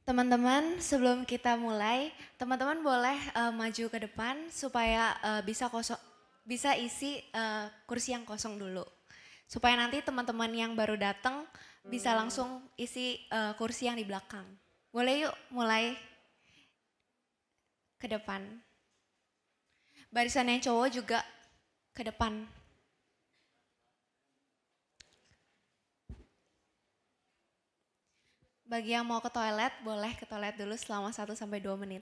Teman-teman, sebelum kita mulai, teman-teman boleh maju ke depan supaya bisa isi kursi yang kosong dulu. Supaya nanti teman-teman yang baru datang bisa langsung isi kursi yang di belakang. Boleh yuk mulai ke depan. Barisan yang cowok juga ke depan. Bagi yang mau ke toilet, boleh ke toilet dulu selama 1 sampai 2 menit.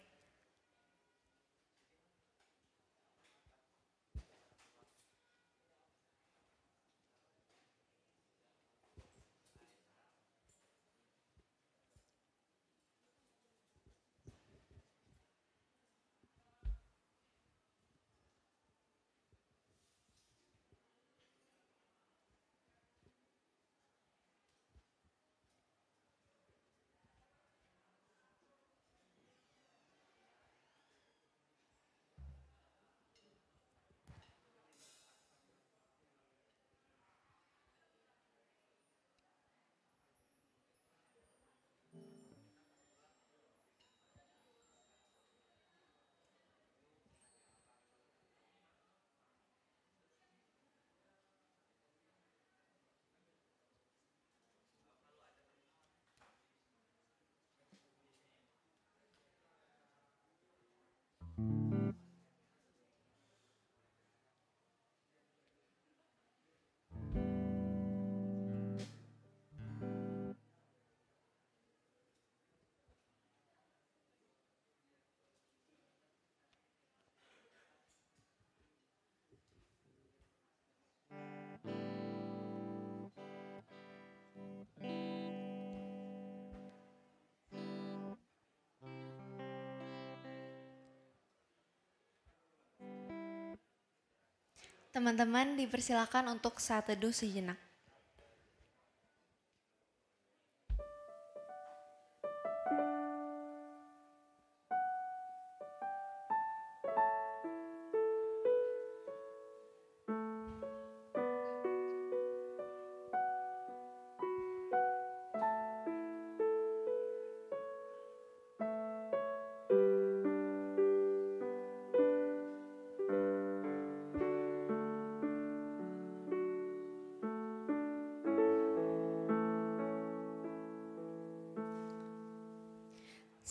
Teman-teman dipersilakan untuk saat teduh sejenak.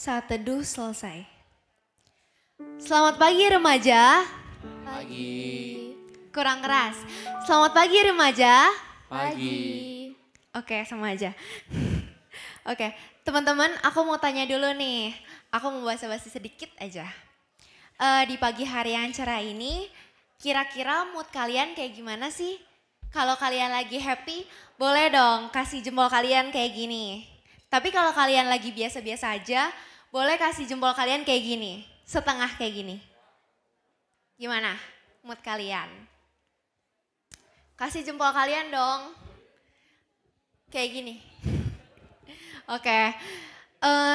Saat teduh selesai. Selamat pagi remaja. Pagi. Kurang keras. Selamat pagi remaja. Pagi. Oke, sama aja. Oke, teman-teman aku mau tanya dulu nih. Aku mau basa-basi sedikit aja. Di pagi hari yang cerah ini, kira-kira mood kalian kayak gimana sih? Kalau kalian lagi happy, boleh dong kasih jempol kalian kayak gini. Tapi kalau kalian lagi biasa-biasa aja, boleh kasih jempol kalian kayak gini, setengah kayak gini. Gimana mood kalian? Kasih jempol kalian dong. Kayak gini. Oke,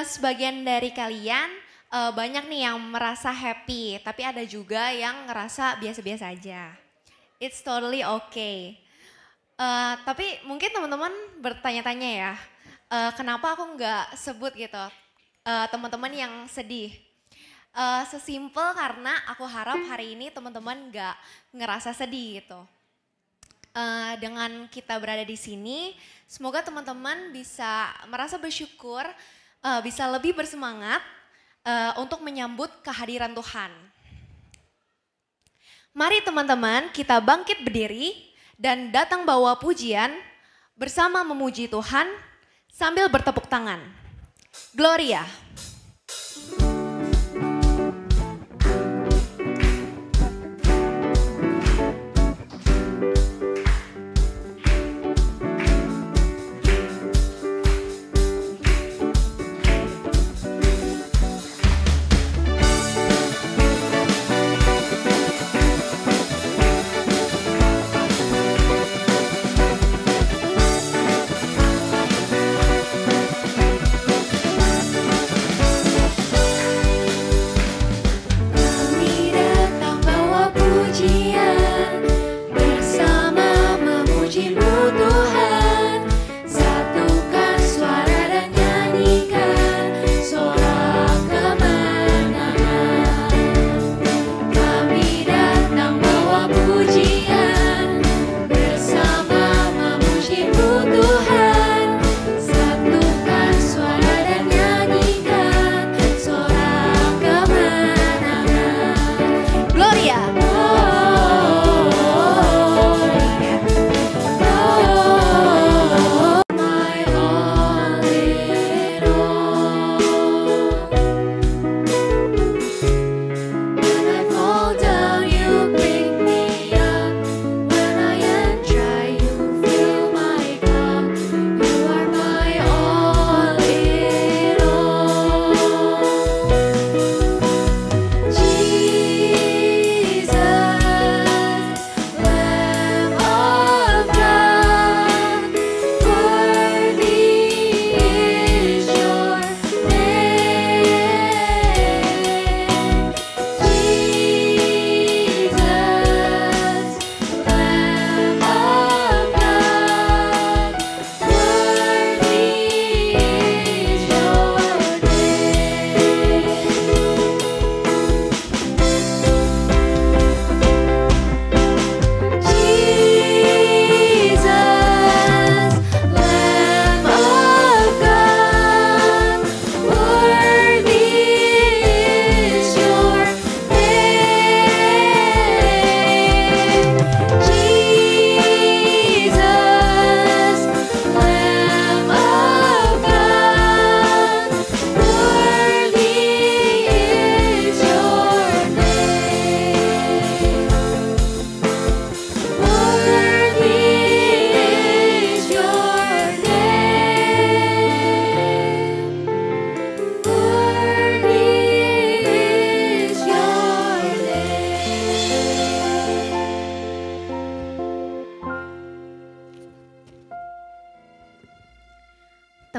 sebagian dari kalian banyak nih yang merasa happy, tapi ada juga yang ngerasa biasa-biasa aja. It's totally okay. Tapi mungkin teman-teman bertanya-tanya ya, kenapa aku nggak sebut gitu teman-teman yang sedih. Sesimpel karena aku harap hari ini teman-teman nggak ngerasa sedih gitu. Dengan kita berada di sini, semoga teman-teman bisa merasa bersyukur, bisa lebih bersemangat untuk menyambut kehadiran Tuhan. Mari teman-teman kita bangkit berdiri dan datang bawa pujian bersama memuji Tuhan sambil bertepuk tangan. Gloria.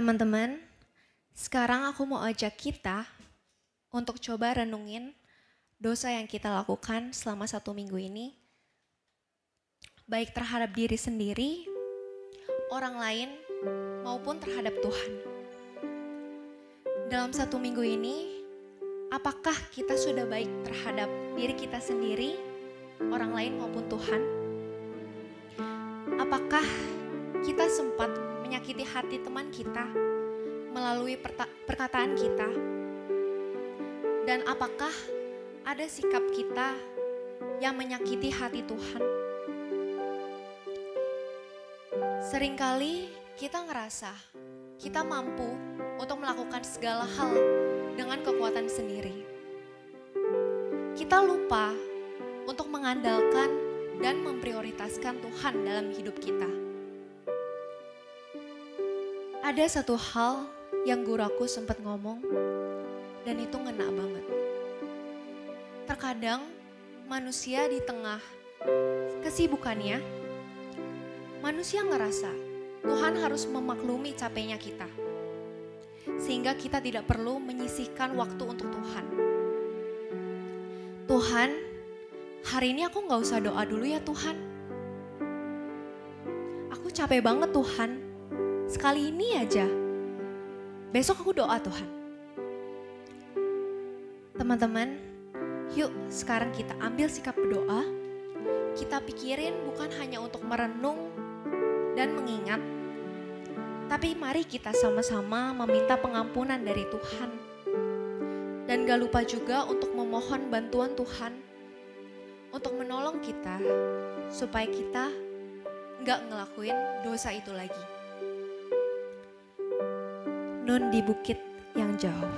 Teman-teman, sekarang aku mau ajak kita untuk coba renungin dosa yang kita lakukan selama 1 minggu ini, baik terhadap diri sendiri, orang lain, maupun terhadap Tuhan. Dalam 1 minggu ini, apakah kita sudah baik terhadap diri kita sendiri, orang lain maupun Tuhan? Apakah kita sempat menyakiti hati teman kita melalui perkataan kita? Dan apakah ada sikap kita yang menyakiti hati Tuhan? Seringkali kita ngerasa kita mampu untuk melakukan segala hal dengan kekuatan sendiri. Kita lupa untuk mengandalkan dan memprioritaskan Tuhan dalam hidup kita. Ada satu hal yang guru aku sempat ngomong dan itu ngena banget. Terkadang manusia di tengah kesibukannya, manusia ngerasa Tuhan harus memaklumi capeknya kita. Sehingga kita tidak perlu menyisihkan waktu untuk Tuhan. Tuhan, hari ini aku gak usah doa dulu ya Tuhan. Aku capek banget Tuhan, sekali ini aja. Besok aku doa Tuhan. Teman-teman, yuk sekarang kita ambil sikap berdoa. Kita pikirin bukan hanya untuk merenung dan mengingat, tapi mari kita sama-sama meminta pengampunan dari Tuhan. Dan gak lupa juga untuk memohon bantuan Tuhan untuk menolong kita supaya kita gak ngelakuin dosa itu lagi. Nun di bukit yang jauh.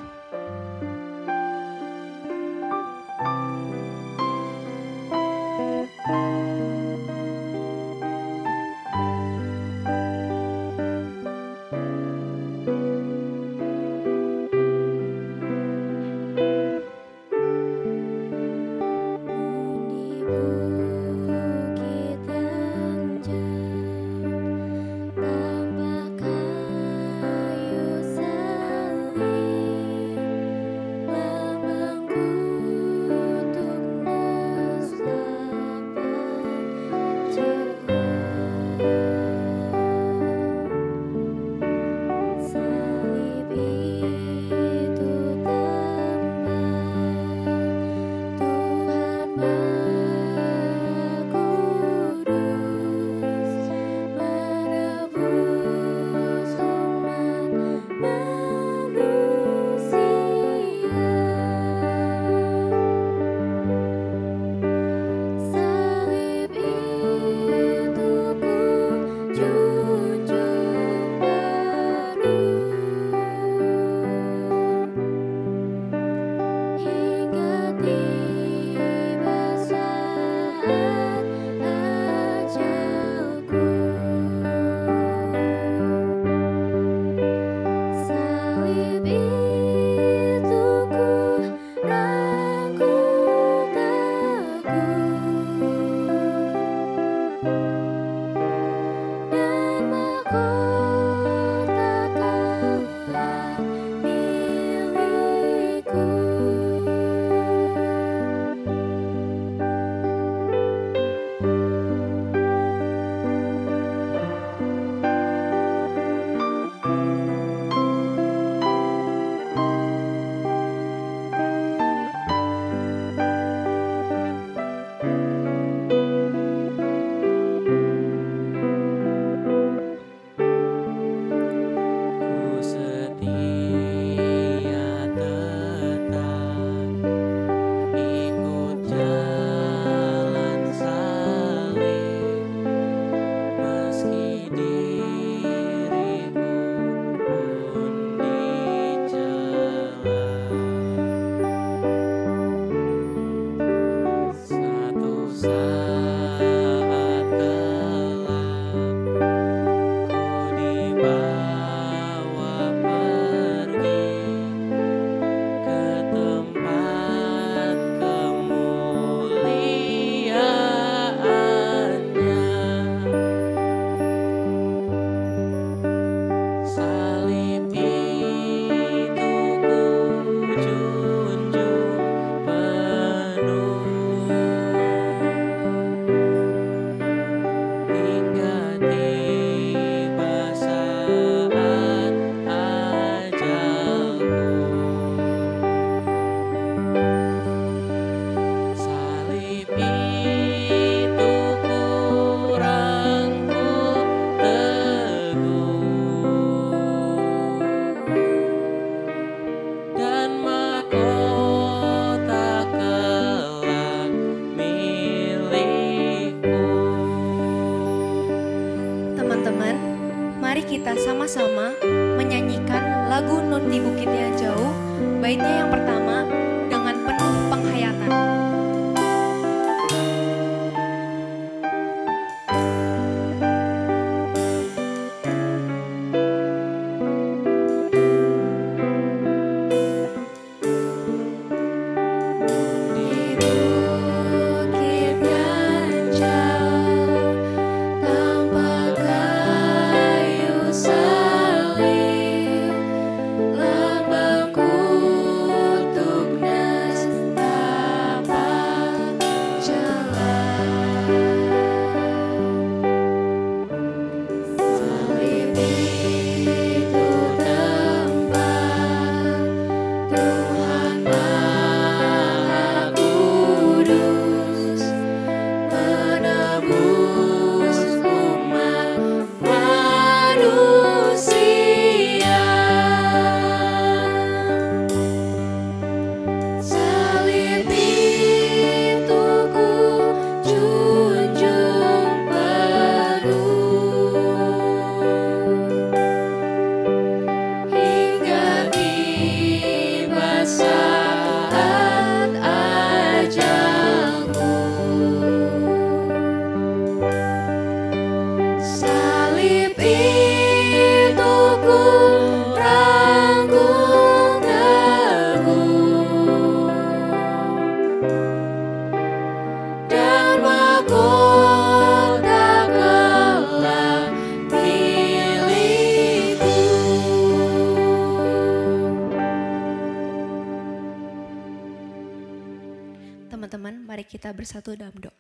Teman-teman, mari kita bersatu dalam doa.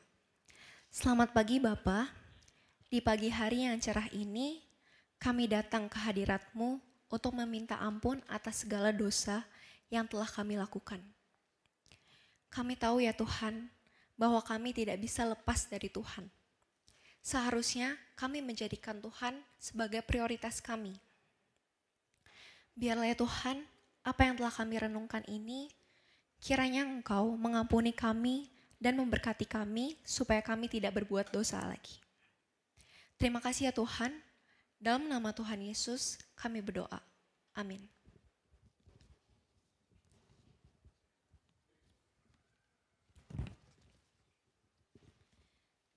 Selamat pagi Bapa, di pagi hari yang cerah ini kami datang ke hadirat-Mu untuk meminta ampun atas segala dosa yang telah kami lakukan. Kami tahu ya Tuhan, bahwa kami tidak bisa lepas dari Tuhan. Seharusnya kami menjadikan Tuhan sebagai prioritas kami. Biarlah ya Tuhan, apa yang telah kami renungkan ini, kiranya Engkau mengampuni kami dan memberkati kami supaya kami tidak berbuat dosa lagi. Terima kasih ya Tuhan, dalam nama Tuhan Yesus kami berdoa. Amin.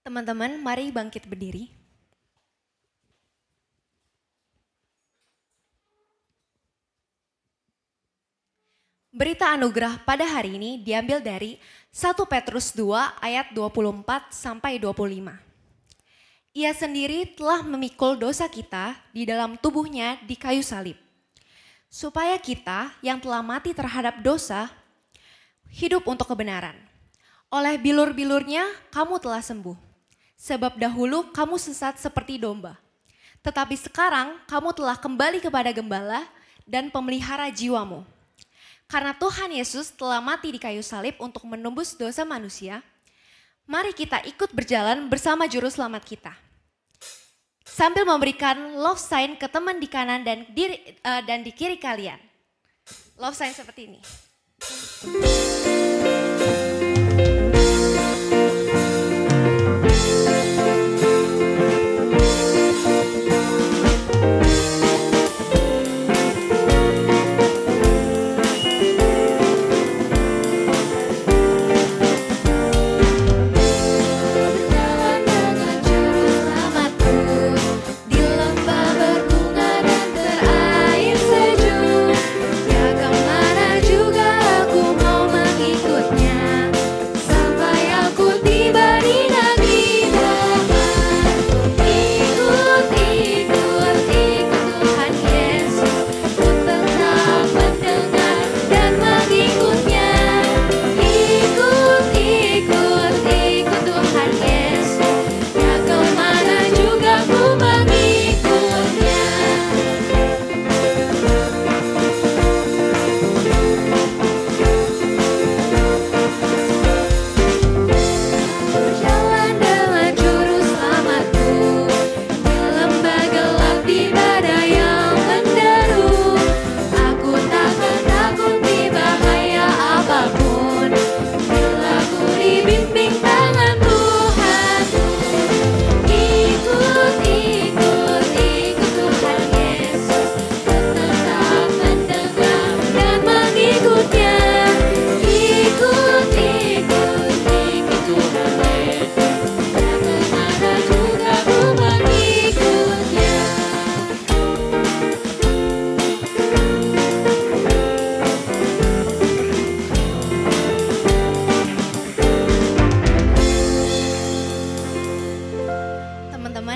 Teman-teman, mari bangkit berdiri. Berita anugerah pada hari ini diambil dari 1 Petrus 2 ayat 24 sampai 25. Ia sendiri telah memikul dosa kita di dalam tubuhnya di kayu salib. Supaya kita yang telah mati terhadap dosa, hidup untuk kebenaran. Oleh bilur-bilurnya kamu telah sembuh. Sebab dahulu kamu sesat seperti domba. Tetapi sekarang kamu telah kembali kepada gembala dan pemelihara jiwamu. Karena Tuhan Yesus telah mati di kayu salib untuk menembus dosa manusia, mari kita ikut berjalan bersama juru selamat kita. Sambil memberikan love sign ke teman di kanan dan di kiri kalian. Love sign seperti ini.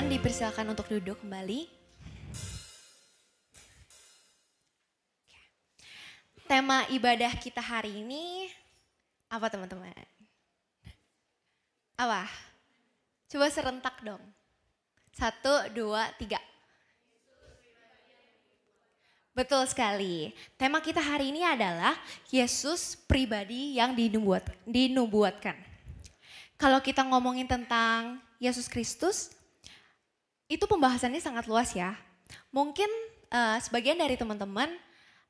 Dipersilakan untuk duduk kembali. Tema ibadah kita hari ini apa teman-teman? Apa? Coba serentak dong. 1, 2, 3. Betul sekali. Tema kita hari ini adalah Yesus pribadi yang dinubuatkan. Kalau kita ngomongin tentang Yesus Kristus, itu pembahasannya sangat luas ya. Mungkin sebagian dari teman-teman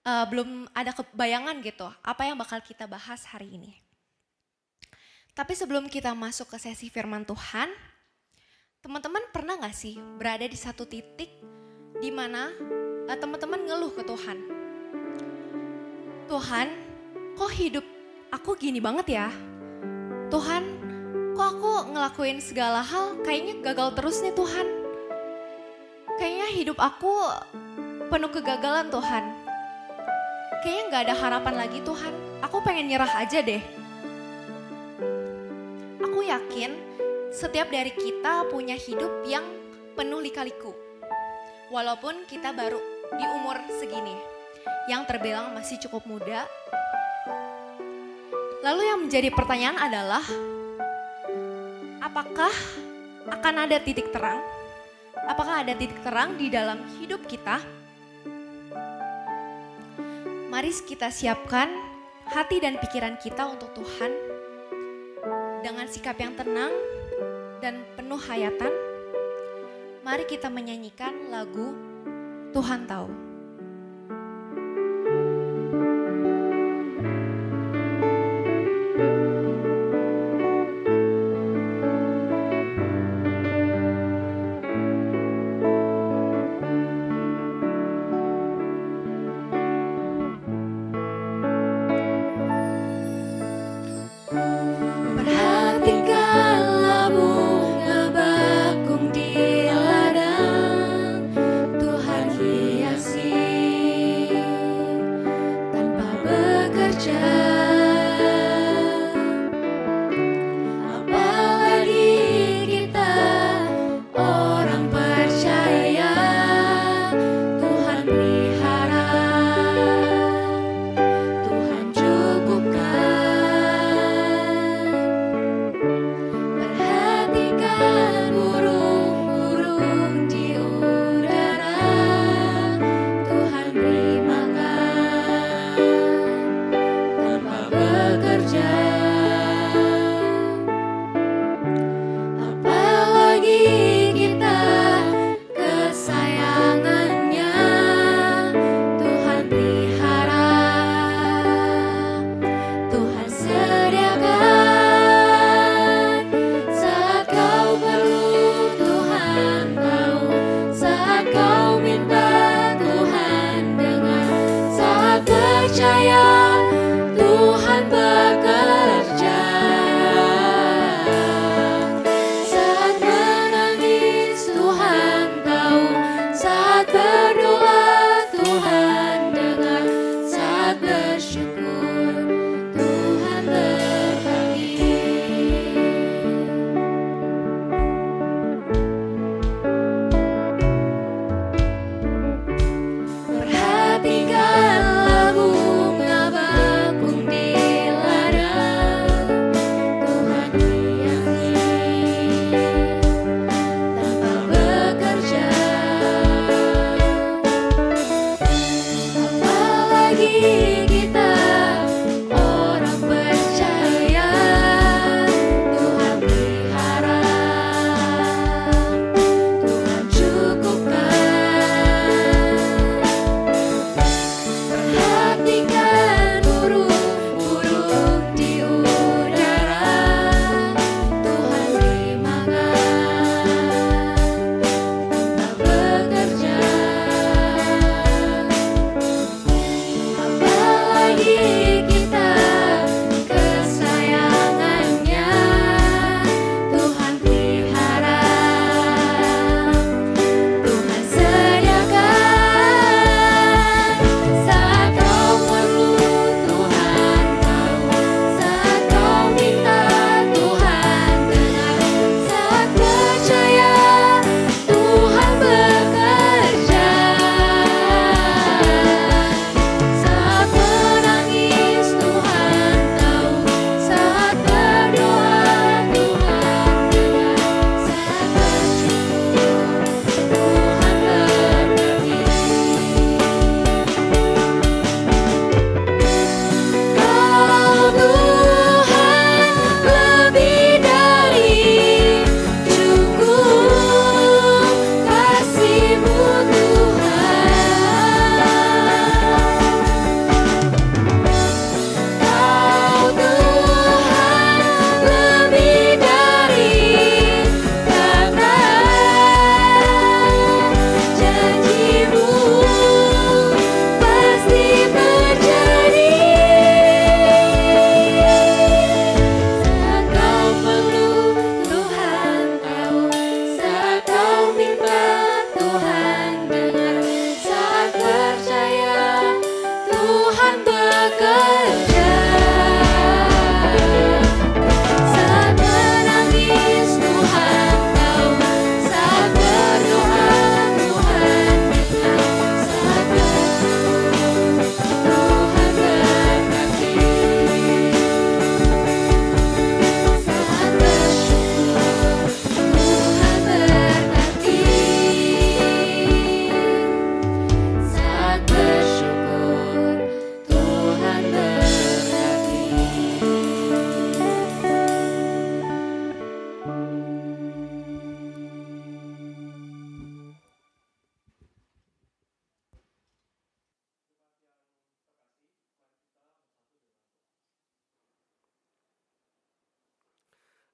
belum ada kebayangan gitu apa yang bakal kita bahas hari ini. Tapi sebelum kita masuk ke sesi firman Tuhan, teman-teman pernah gak sih berada di satu titik di mana teman-teman ngeluh ke Tuhan? Tuhan, kok hidup aku gini banget ya? Tuhan, kok aku ngelakuin segala hal kayaknya gagal terus nih Tuhan? Kayaknya hidup aku penuh kegagalan Tuhan. Kayaknya gak ada harapan lagi Tuhan. Aku pengen nyerah aja deh. Aku yakin setiap dari kita punya hidup yang penuh lika-liku. Walaupun kita baru di umur segini. Yang terbilang masih cukup muda. Lalu yang menjadi pertanyaan adalah, apakah akan ada titik terang? Apakah ada titik terang di dalam hidup kita? Mari kita siapkan hati dan pikiran kita untuk Tuhan dengan sikap yang tenang dan penuh hayatan. Mari kita menyanyikan lagu Tuhan Tahu. Perhatikanlah bunga bakung di ladang, Tuhan hiasi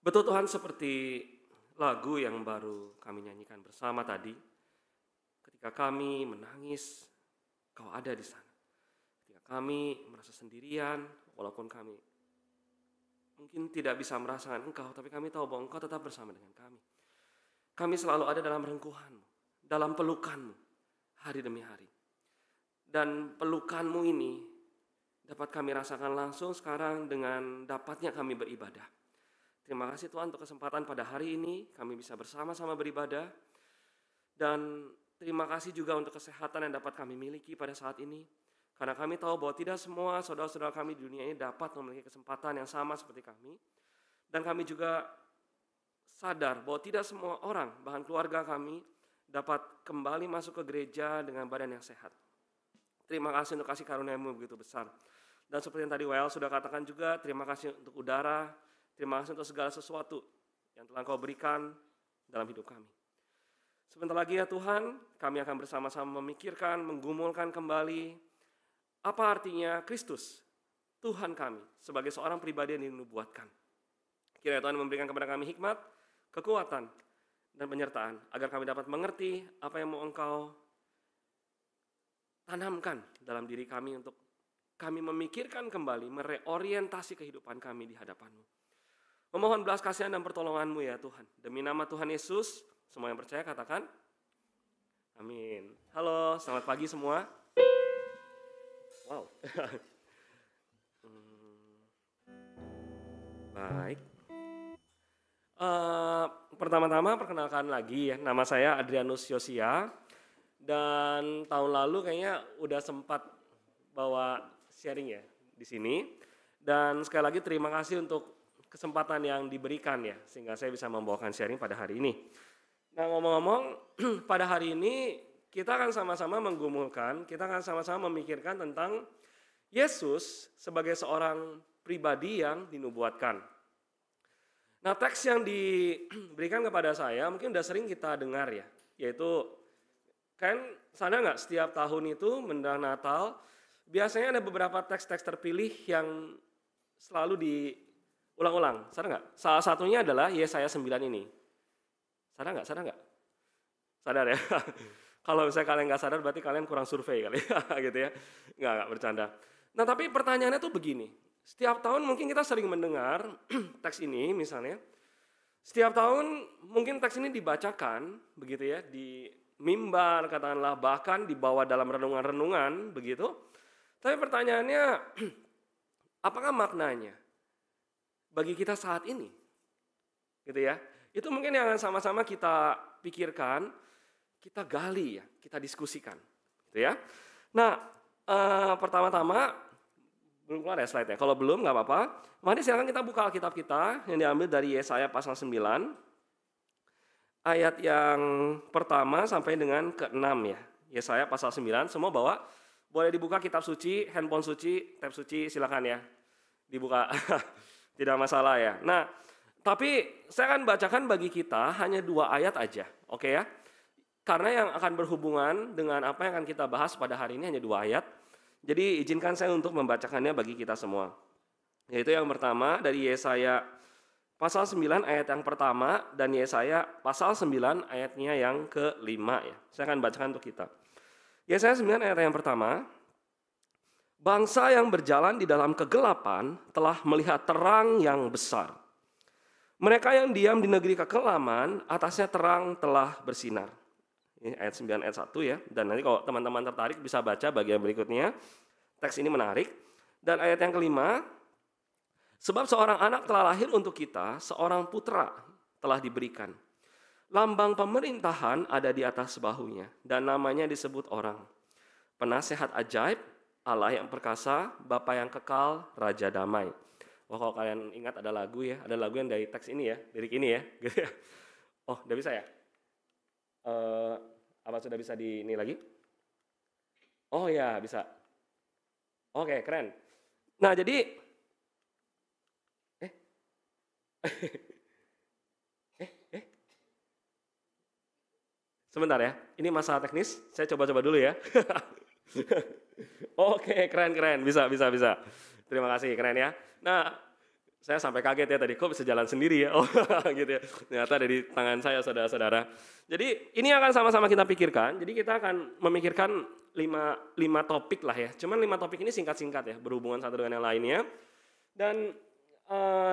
Betul Tuhan, seperti lagu yang baru kami nyanyikan bersama tadi, ketika kami menangis, Kau ada di sana. Ketika kami merasa sendirian, walaupun kami mungkin tidak bisa merasakan Engkau, tapi kami tahu bahwa Engkau tetap bersama dengan kami. Kami selalu ada dalam rengkuhan-Mu, dalam pelukan-Mu, hari demi hari. Dan pelukan-Mu ini dapat kami rasakan langsung sekarang dengan dapatnya kami beribadah. Terima kasih Tuhan untuk kesempatan pada hari ini kami bisa bersama-sama beribadah. Dan terima kasih juga untuk kesehatan yang dapat kami miliki pada saat ini. Karena kami tahu bahwa tidak semua saudara-saudara kami di dunia ini dapat memiliki kesempatan yang sama seperti kami. Dan kami juga sadar bahwa tidak semua orang, bahkan keluarga kami, dapat kembali masuk ke gereja dengan badan yang sehat. Terima kasih untuk kasih karunia-Mu begitu besar. Dan seperti yang tadi Wael sudah katakan juga, terima kasih untuk udara, terima kasih untuk segala sesuatu yang telah Kau berikan dalam hidup kami. Sebentar lagi ya Tuhan, kami akan bersama-sama memikirkan, menggumulkan kembali apa artinya Kristus, Tuhan kami, sebagai seorang pribadi yang dinubuatkan. Kiranya Tuhan memberikan kepada kami hikmat, kekuatan, dan penyertaan, agar kami dapat mengerti apa yang mau Engkau tanamkan dalam diri kami untuk kami memikirkan kembali, mereorientasi kehidupan kami di hadapan-Mu. Memohon belas kasihan dan pertolongan-Mu ya Tuhan. Demi nama Tuhan Yesus, semua yang percaya katakan, amin. Halo, selamat pagi semua. Wow. Baik. Pertama-tama perkenalkan lagi ya, nama saya Adrianus Yosia. Dan tahun lalu kayaknya udah sempat bawa sharing ya di sini. Dan sekali lagi terima kasih untuk kesempatan yang diberikan ya, sehingga saya bisa membawakan sharing pada hari ini. Nah ngomong-ngomong, pada hari ini kita akan sama-sama menggumulkan, kita akan sama-sama memikirkan tentang Yesus sebagai seorang pribadi yang dinubuatkan. Nah teks yang diberikan kepada saya mungkin udah sering kita dengar ya, yaitu kan sadar nggak setiap tahun itu menjelang Natal biasanya ada beberapa teks-teks terpilih yang selalu diulang-ulang. Sadar nggak? Salah satunya adalah Yesaya 9 ini. Sadar nggak? Sadar nggak? Sadar ya. Kalau misalnya kalian nggak sadar berarti kalian kurang survei kali gitu ya. Nggak bercanda. Nah tapi pertanyaannya tuh begini. Setiap tahun mungkin kita sering mendengar teks ini misalnya. Setiap tahun mungkin teks ini dibacakan begitu ya di mimbar katakanlah, bahkan dibawa dalam renungan-renungan begitu. Tapi pertanyaannya, apakah maknanya bagi kita saat ini? Gitu ya. Itu mungkin yang akan sama-sama kita pikirkan, kita gali ya, kita diskusikan. Gitu ya. Nah, pertama-tama belum keluar ya slide-nya. Kalau belum nggak apa-apa. Mari silakan kita buka Alkitab kita yang diambil dari Yesaya pasal 9. Ayat yang pertama sampai dengan ke-6 ya. Yesaya pasal 9, semua bawa. Boleh dibuka kitab suci, handphone suci, tab suci, silakan ya. Dibuka, tidak masalah ya. Nah, tapi saya akan bacakan bagi kita hanya 2 ayat aja, oke ya. Karena yang akan berhubungan dengan apa yang akan kita bahas pada hari ini hanya 2 ayat. Jadi izinkan saya untuk membacakannya bagi kita semua. Yaitu yang pertama dari Yesaya pasal 9 ayat yang pertama dan Yesaya pasal 9 ayatnya yang ke-5 ya. Saya akan bacakan untuk kita. Yesaya 9 ayat yang pertama. Bangsa yang berjalan di dalam kegelapan telah melihat terang yang besar. Mereka yang diam di negeri kekelaman, atasnya terang telah bersinar. Ini ayat 9 ayat 1 ya. Dan nanti kalau teman-teman tertarik bisa baca bagian berikutnya. Teks ini menarik. Dan ayat yang kelima. Sebab seorang anak telah lahir untuk kita, seorang putra telah diberikan. Lambang pemerintahan ada di atas bahunya, dan namanya disebut orang. Penasehat ajaib, Allah yang perkasa, Bapa yang kekal, Raja damai. Wah kalau kalian ingat ada lagu ya, ada lagu yang dari teks ini ya, lirik ini ya. Oh udah bisa ya? Apa sudah bisa di ini lagi? Oh ya bisa. Oke keren. Nah jadi sebentar ya, ini masalah teknis, saya coba-coba dulu ya. Oke, keren, bisa. Terima kasih, keren ya. Nah, Saya sampai kaget ya tadi, kok bisa jalan sendiri ya? Oh gitu ya, ternyata ada di tangan saya saudara-saudara. Jadi ini akan sama-sama kita pikirkan, jadi kita akan memikirkan 5 topik lah ya. Cuman 5 topik ini singkat-singkat ya, berhubungan satu dengan yang lainnya. Dan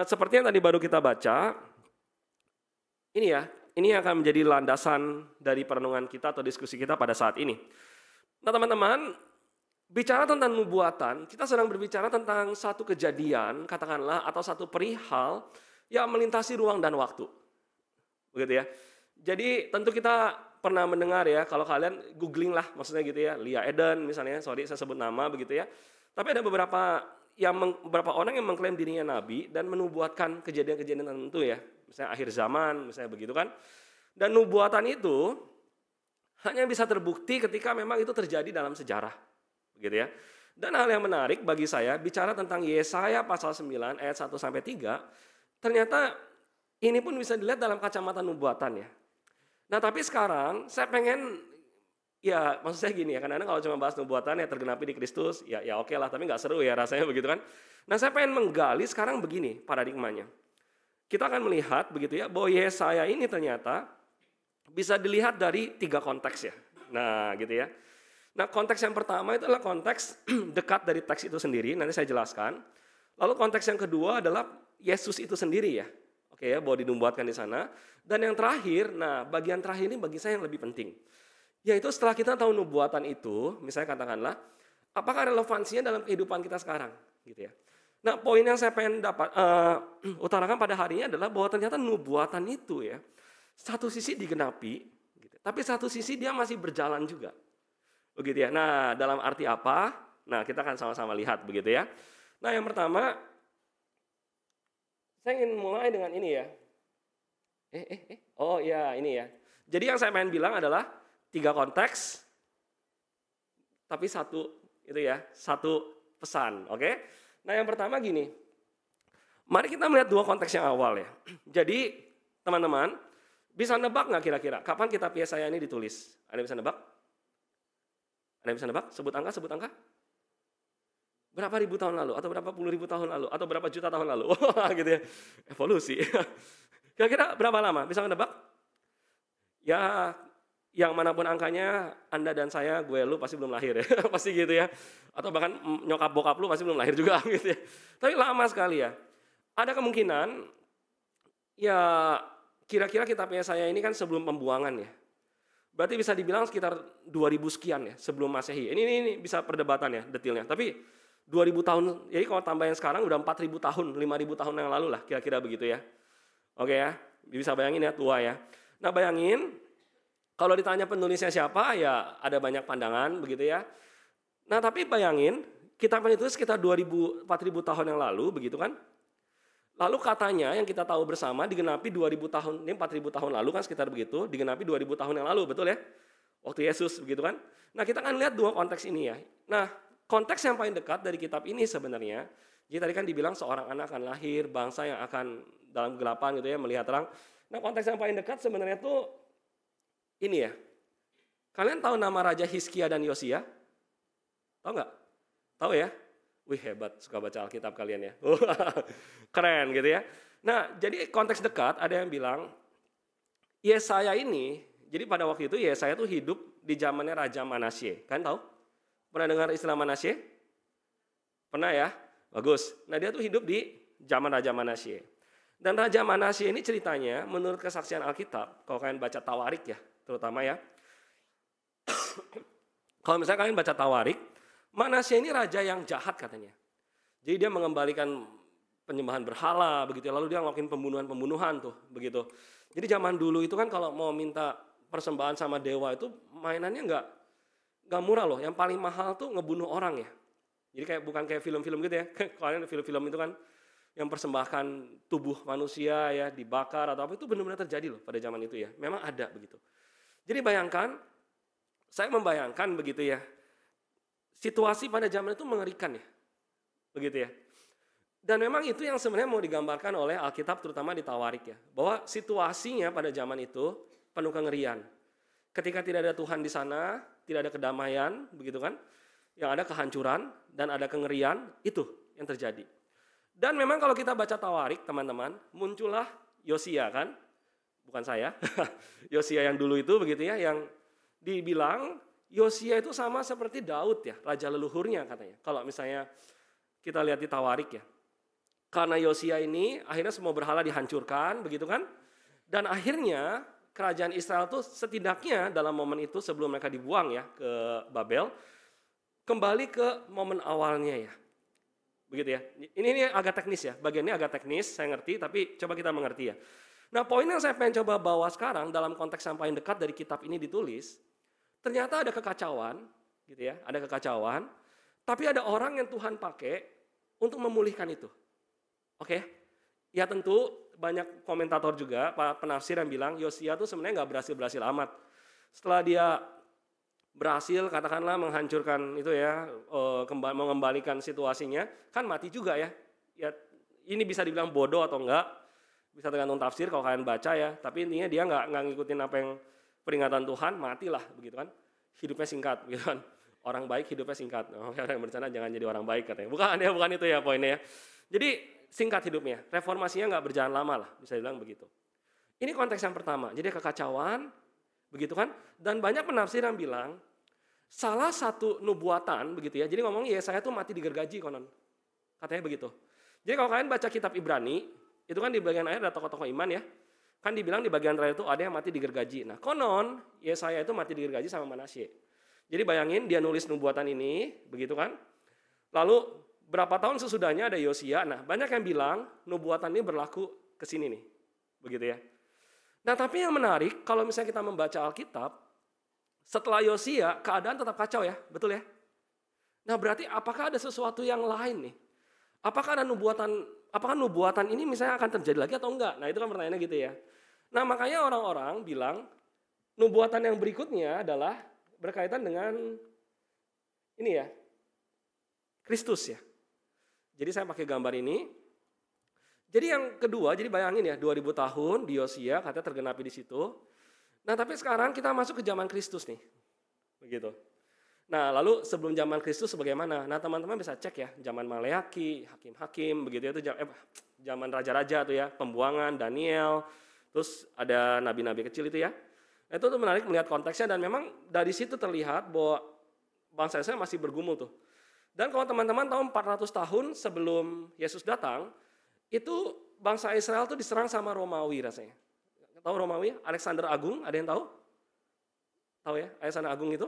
seperti yang tadi baru kita baca, ini akan menjadi landasan dari perenungan kita atau diskusi kita pada saat ini. Nah teman-teman, bicara tentang nubuatan, kita sedang berbicara tentang satu kejadian, katakanlah, atau satu perihal yang melintasi ruang dan waktu. Begitu ya. Jadi tentu kita pernah mendengar ya, kalau kalian googling lah, maksudnya gitu ya, Lia Eden misalnya, sorry saya sebut nama begitu ya. Tapi ada beberapa orang yang mengklaim dirinya nabi dan menubuatkan kejadian-kejadian tertentu ya. Misalnya akhir zaman, misalnya begitu kan. Dan nubuatan itu hanya bisa terbukti ketika memang itu terjadi dalam sejarah. Begitu ya. Dan hal yang menarik bagi saya, bicara tentang Yesaya pasal 9 ayat 1 sampai 3, ternyata ini pun bisa dilihat dalam kacamata nubuatan ya. Nah tapi sekarang saya pengen, ya maksud saya gini ya, kadang-kadang kalau cuma bahas nubuatan ya tergenapi di Kristus, ya oke lah, tapi nggak seru ya rasanya begitu kan. Nah saya pengen menggali sekarang begini paradigmanya. Kita akan melihat begitu ya, bahwa Yesaya ini ternyata bisa dilihat dari 3 konteks ya. Nah gitu ya. Nah konteks yang pertama itu adalah konteks dekat dari teks itu sendiri, nanti saya jelaskan. Lalu konteks yang kedua adalah Yesus itu sendiri ya. Oke ya, bahwa dinubuatkan di sana. Dan yang terakhir, nah bagian terakhir ini bagi saya yang lebih penting. Yaitu setelah kita tahu nubuatan itu, misalnya katakanlah, apakah relevansinya dalam kehidupan kita sekarang? Gitu ya. Nah poin yang saya pengen utarakan pada hari ini adalah bahwa ternyata nubuatan itu ya, satu sisi digenapi, gitu. Tapi satu sisi dia masih berjalan juga. Begitu ya. Nah, dalam arti apa? Nah, kita akan sama-sama lihat begitu ya. Nah, yang pertama saya ingin mulai dengan ini ya. Oh ya, ini ya. Jadi yang saya pengen bilang adalah 3 konteks tapi satu itu ya, satu pesan, oke? Nah, yang pertama gini. Mari kita melihat 2 konteks yang awal ya. Jadi, teman-teman, bisa nebak nggak kira-kira kapan kitab Yesaya ini ditulis? Ada yang bisa nebak? Ada yang bisa nebak? Sebut angka. Berapa ribu tahun lalu? Atau berapa puluh ribu tahun lalu? Atau berapa juta tahun lalu? Wah gitu ya. Evolusi. Kira-kira berapa lama? Bisa nebak? Ya, yang manapun angkanya, Anda dan saya, gue, lu pasti belum lahir ya. Pasti gitu ya. Atau bahkan nyokap bokap lu pasti belum lahir juga gitu ya. Tapi lama sekali ya. Ada kemungkinan, ya kira-kira kitab Yesaya ini kan sebelum pembuangan ya. Berarti bisa dibilang sekitar 2000 sekian ya sebelum Masehi. Ini bisa perdebatan ya detailnya. Tapi 2000 tahun, jadi kalau tambahin sekarang udah 4000 tahun, 5000 tahun yang lalu lah kira-kira begitu ya. Oke ya, bisa bayangin ya tua ya. Nah bayangin, kalau ditanya penulisnya siapa ya ada banyak pandangan begitu ya. Nah tapi bayangin, kitab itu sekitar 4000 tahun yang lalu begitu kan. Lalu katanya yang kita tahu bersama digenapi 2000 tahun, ini 4000 tahun lalu kan sekitar begitu, digenapi 2000 tahun yang lalu, betul ya? Waktu Yesus begitu kan. Nah kita akan lihat 2 konteks ini ya. Nah konteks yang paling dekat dari kitab ini sebenarnya, jadi tadi kan dibilang seorang anak akan lahir, bangsa yang akan dalam kegelapan gitu ya, melihat terang. Nah konteks yang paling dekat sebenarnya tuh ini ya. Kalian tahu nama Raja Hizkia dan Yosia? Tahu nggak? Tahu ya? Wih hebat, suka baca Alkitab kalian ya. Keren gitu ya. Nah jadi konteks dekat ada yang bilang, Yesaya ini, jadi pada waktu itu Yesaya tuh hidup di zamannya Raja Manasye. Kan tahu? Pernah dengar istilah Manasye? Pernah ya? Bagus. Nah dia tuh hidup di zaman Raja Manasye. Dan Raja Manasye ini ceritanya menurut kesaksian Alkitab, kalau kalian baca Tawarik ya, terutama ya. Kalau misalnya kalian baca Tawarik, Manasye ini raja yang jahat katanya. Jadi dia mengembalikan penyembahan berhala begitu, lalu dia ngelakuin pembunuhan tuh begitu. Jadi zaman dulu itu kan kalau mau minta persembahan sama dewa itu mainannya nggak murah loh. Yang paling mahal tuh ngebunuh orang ya. Jadi bukan kayak film-film gitu ya. Kalian film-film itu kan yang persembahkan tubuh manusia ya dibakar atau apa, itu benar-benar terjadi loh pada zaman itu ya. Memang ada begitu. Jadi bayangkan, saya membayangkan begitu ya. Situasi pada zaman itu mengerikan ya. Begitu ya. Dan memang itu yang sebenarnya mau digambarkan oleh Alkitab terutama di Tawarik ya. Bahwa situasinya pada zaman itu penuh kengerian. Ketika tidak ada Tuhan di sana, tidak ada kedamaian, begitu kan. Yang ada kehancuran dan ada kengerian, itu yang terjadi. Dan memang kalau kita baca Tawarik, teman-teman, muncullah Yosia kan, bukan saya, Yosia yang dulu itu begitu ya, yang dibilang Yosia itu sama seperti Daud ya, raja leluhurnya katanya. Kalau misalnya kita lihat di Tawarik ya, karena Yosia ini akhirnya semua berhala dihancurkan, begitu kan? Dan akhirnya kerajaan Israel itu setidaknya dalam momen itu sebelum mereka dibuang ya ke Babel, kembali ke momen awalnya ya. Begitu ya. Ini agak teknis ya, bagian ini agak teknis, saya ngerti, tapi coba kita mengerti ya. Nah, poin yang saya pengen coba bawa sekarang dalam konteks yang paling dekat dari kitab ini ditulis, ternyata ada kekacauan, gitu ya, ada kekacauan, tapi ada orang yang Tuhan pakai untuk memulihkan itu. Oke? Ya tentu banyak komentator juga, para penafsir yang bilang Yosia tuh sebenarnya nggak berhasil amat. Setelah dia berhasil katakanlah menghancurkan itu ya, mengembalikan situasinya, kan mati juga ya. Ya ini bisa dibilang bodoh atau enggak, bisa tergantung tafsir kalau kalian baca ya. Tapi intinya dia nggak ngikutin apa yang peringatan Tuhan, matilah begitu kan. Hidupnya singkat gitu kan. Orang baik hidupnya singkat. Orang yang bercanda jangan jadi orang baik katanya. Bukan itu ya poinnya ya. Jadi singkat hidupnya, reformasinya nggak berjalan lama lah, bisa dibilang begitu. Ini konteks yang pertama, jadi kekacauan, begitu kan? Dan banyak penafsir yang bilang, salah satu nubuatan, begitu ya, jadi ngomong Yesaya tuh mati digergaji konon, katanya begitu. Jadi kalau kalian baca kitab Ibrani, itu kan di bagian akhir ada tokoh-tokoh iman ya, kan dibilang di bagian terakhir itu ada yang mati digergaji. Nah konon, Yesaya itu mati digergaji sama Manasye. Jadi bayangin dia nulis nubuatan ini, begitu kan? Lalu berapa tahun sesudahnya ada Yosia. Nah, banyak yang bilang nubuatan ini berlaku ke sini nih. Begitu ya. Nah, tapi yang menarik kalau misalnya kita membaca Alkitab, setelah Yosia keadaan tetap kacau ya, betul ya? Nah, berarti apakah ada sesuatu yang lain nih? Apakah nubuatan ini misalnya akan terjadi lagi atau enggak? Nah, itu kan pertanyaannya gitu ya. Nah, makanya orang-orang bilang nubuatan yang berikutnya adalah berkaitan dengan ini ya, Kristus ya. Jadi saya pakai gambar ini. Jadi yang kedua, jadi bayangin ya 2000 tahun di Yosia katanya tergenapi di situ. Nah tapi sekarang kita masuk ke zaman Kristus nih. Begitu. Nah lalu sebelum zaman Kristus bagaimana? Nah teman-teman bisa cek ya, zaman Maleaki, Hakim-Hakim, begitu ya, itu zaman raja-raja tuh ya, pembuangan, Daniel, terus ada nabi-nabi kecil itu ya. Nah, itu tuh menarik melihat konteksnya dan memang dari situ terlihat bahwa bangsa Israel masih bergumul tuh. Dan kalau teman-teman tahu 400 tahun sebelum Yesus datang, itu bangsa Israel tuh diserang sama Romawi rasanya. Tahu Romawi? Alexander Agung, ada yang tahu? Tahu ya, Alexander Agung itu?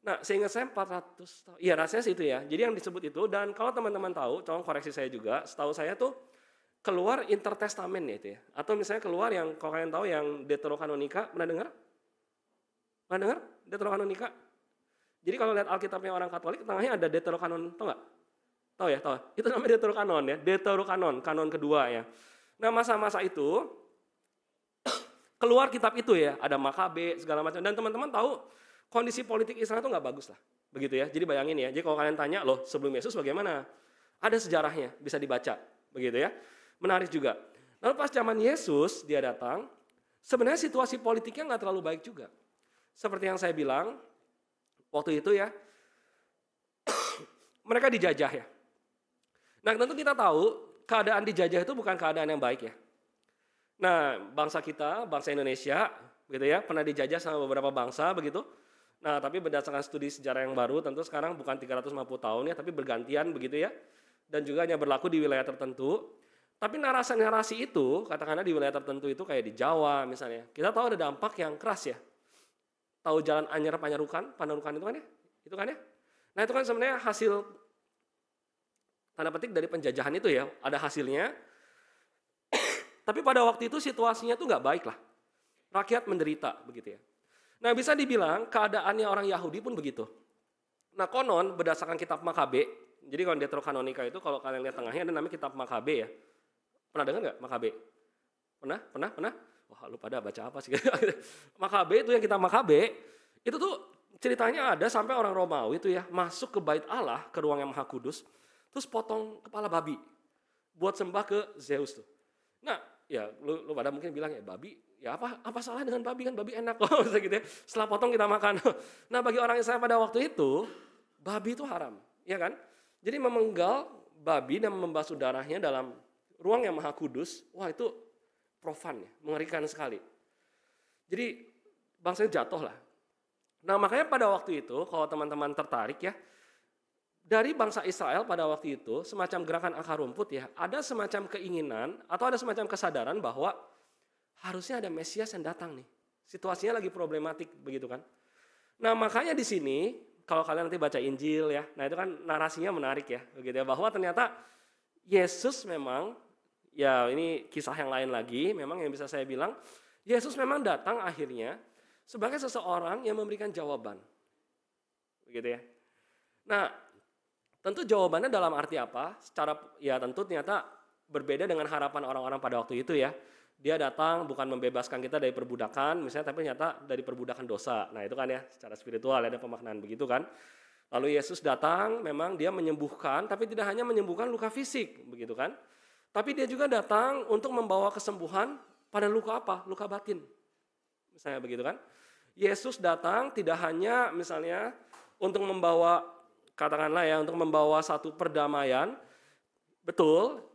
Nah, seingat saya 400 tahun. Iya, rasanya sih itu ya. Jadi yang disebut itu, dan kalau teman-teman tahu, tolong koreksi saya juga, setahu saya tuh keluar intertestamen ya itu ya. Atau misalnya keluar yang, kalau kalian tahu yang Deuterokanonika, pernah dengar? Pernah dengar? Deuterokanonika? Jadi kalau lihat Alkitabnya orang Katolik, tengahnya ada Deuterokanon, tahu nggak? Tahu ya, tahu. Itu namanya Deuterokanon ya, Deuterokanon, kanon kedua ya. Nah masa-masa itu keluar kitab itu ya, ada Makabe segala macam. Dan teman-teman tahu kondisi politik Israel itu nggak bagus lah, begitu ya. Jadi bayangin ya. Jadi kalau kalian tanya loh sebelum Yesus bagaimana? Ada sejarahnya, bisa dibaca, begitu ya. Menarik juga. Lalu pas zaman Yesus dia datang, sebenarnya situasi politiknya nggak terlalu baik juga. Seperti yang saya bilang waktu itu ya, mereka dijajah ya. Nah tentu kita tahu keadaan dijajah itu bukan keadaan yang baik ya. Nah bangsa kita, bangsa Indonesia gitu ya, pernah dijajah sama beberapa bangsa begitu. Nah tapi berdasarkan studi sejarah yang baru tentu sekarang bukan 350 tahun ya, tapi bergantian begitu ya. Dan juga hanya berlaku di wilayah tertentu. Tapi narasi-narasi itu, katakanlah di wilayah tertentu itu kayak di Jawa misalnya. Kita tahu ada dampak yang keras ya. Tahu jalan Anyer Panyarukan itu kan ya? Itu kan ya? Nah itu kan sebenarnya hasil tanda petik dari penjajahan itu ya, ada hasilnya. Tapi pada waktu itu situasinya tuh nggak baik lah. Rakyat menderita begitu ya. Nah bisa dibilang keadaannya orang Yahudi pun begitu. Nah konon berdasarkan kitab Makabe, jadi kalau Deuterokanonika itu kalau kalian lihat tengahnya ada namanya kitab Makabe ya. Pernah dengar nggak Makabe? Pernah? Wah lu pada baca apa sih? Makabe itu yang kitab Makabe, itu tuh ceritanya ada sampai orang Romawi itu ya masuk ke bait Allah, ke ruang yang maha kudus, terus potong kepala babi buat sembah ke Zeus tuh. Nah, ya lu pada mungkin bilang ya babi, ya apa salah dengan babi, kan babi enak kok gitu ya. Setelah potong kita makan. Nah, bagi orang Israel pada waktu itu babi itu haram, ya kan? Jadi memenggal babi dan membasuh darahnya dalam ruang yang maha kudus, wah itu profan ya, mengerikan sekali. Jadi bangsanya jatuh lah. Nah makanya pada waktu itu, kalau teman-teman tertarik ya, dari bangsa Israel pada waktu itu, semacam gerakan akar rumput ya, ada semacam keinginan atau ada semacam kesadaran bahwa harusnya ada Mesias yang datang nih. Situasinya lagi problematik begitu kan. Nah makanya di sini, kalau kalian nanti baca Injil ya, nah itu kan narasinya menarik ya, begitu ya, bahwa ternyata Yesus memang, ya ini kisah yang lain lagi, memang yang bisa saya bilang, Yesus memang datang akhirnya sebagai seseorang yang memberikan jawaban. Begitu ya. Nah, tentu jawabannya dalam arti apa? Secara ya tentu ternyata berbeda dengan harapan orang-orang pada waktu itu ya. Dia datang bukan membebaskan kita dari perbudakan, misalnya, tapi ternyata dari perbudakan dosa. Nah itu kan ya, secara spiritual ada pemaknaan begitu kan. Lalu Yesus datang, memang dia menyembuhkan, tapi tidak hanya menyembuhkan luka fisik, begitu kan. Tapi dia juga datang untuk membawa kesembuhan pada luka apa? Luka batin. Misalnya begitu kan. Yesus datang tidak hanya misalnya untuk membawa, katakanlah ya, untuk membawa satu perdamaian. Betul,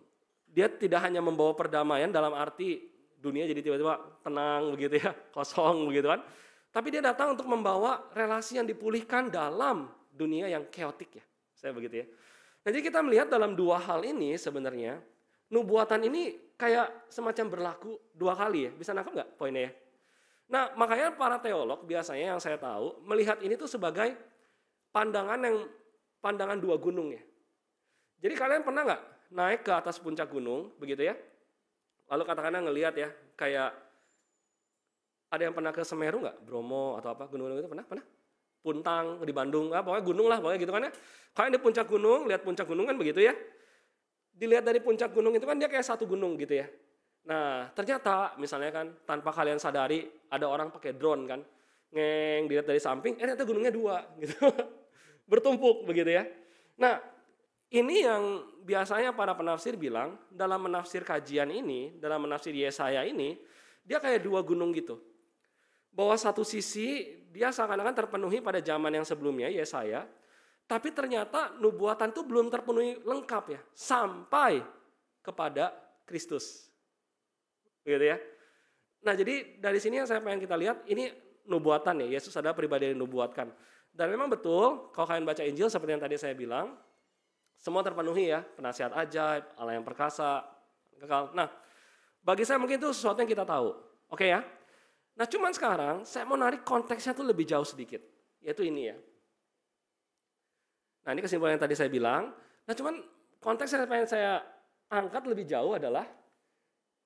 dia tidak hanya membawa perdamaian dalam arti dunia jadi tiba-tiba tenang begitu ya, kosong begitu kan. Tapi dia datang untuk membawa relasi yang dipulihkan dalam dunia yang keotik ya. Saya begitu ya. Nah, jadi kita melihat dalam dua hal ini sebenarnya, nubuatan ini kayak semacam berlaku dua kali ya. Bisa nangkep nggak poinnya ya? Nah, makanya para teolog biasanya yang saya tahu melihat ini tuh sebagai pandangan dua gunung ya. Jadi kalian pernah nggak naik ke atas puncak gunung begitu ya? Lalu katakanlah ngelihat ya, kayak ada yang pernah ke Semeru nggak? Bromo atau apa, gunung-gunung itu pernah? Puntang di Bandung, pokoknya gunung lah, pokoknya gitu kan ya. Kalian di puncak gunung, lihat puncak gunung kan begitu ya. Dilihat dari puncak gunung itu kan dia kayak satu gunung gitu ya. Nah ternyata misalnya kan tanpa kalian sadari ada orang pakai drone kan. Dilihat dari samping, ternyata gunungnya dua gitu. Bertumpuk begitu ya. Nah ini yang biasanya para penafsir bilang, dalam menafsir kajian ini, dalam menafsir Yesaya ini, dia kayak dua gunung gitu. Bahwa satu sisi dia seakan-akan terpenuhi pada zaman yang sebelumnya, Yesaya, tapi ternyata nubuatan itu belum terpenuhi lengkap ya, sampai kepada Kristus. Begitu ya. Nah jadi dari sini yang saya pengen kita lihat, ini nubuatan ya, Yesus adalah pribadi yang dinubuatkan. Dan memang betul, kalau kalian baca Injil seperti yang tadi saya bilang, semua terpenuhi ya, penasihat ajaib, Allah yang perkasa, kekal. Nah, bagi saya mungkin itu sesuatu yang kita tahu. Oke ya? Nah, cuman sekarang saya mau narik konteksnya tuh lebih jauh sedikit. Yaitu ini ya. Nah, ini kesimpulan yang tadi saya bilang. Nah, cuman konteks yang pengen saya angkat lebih jauh adalah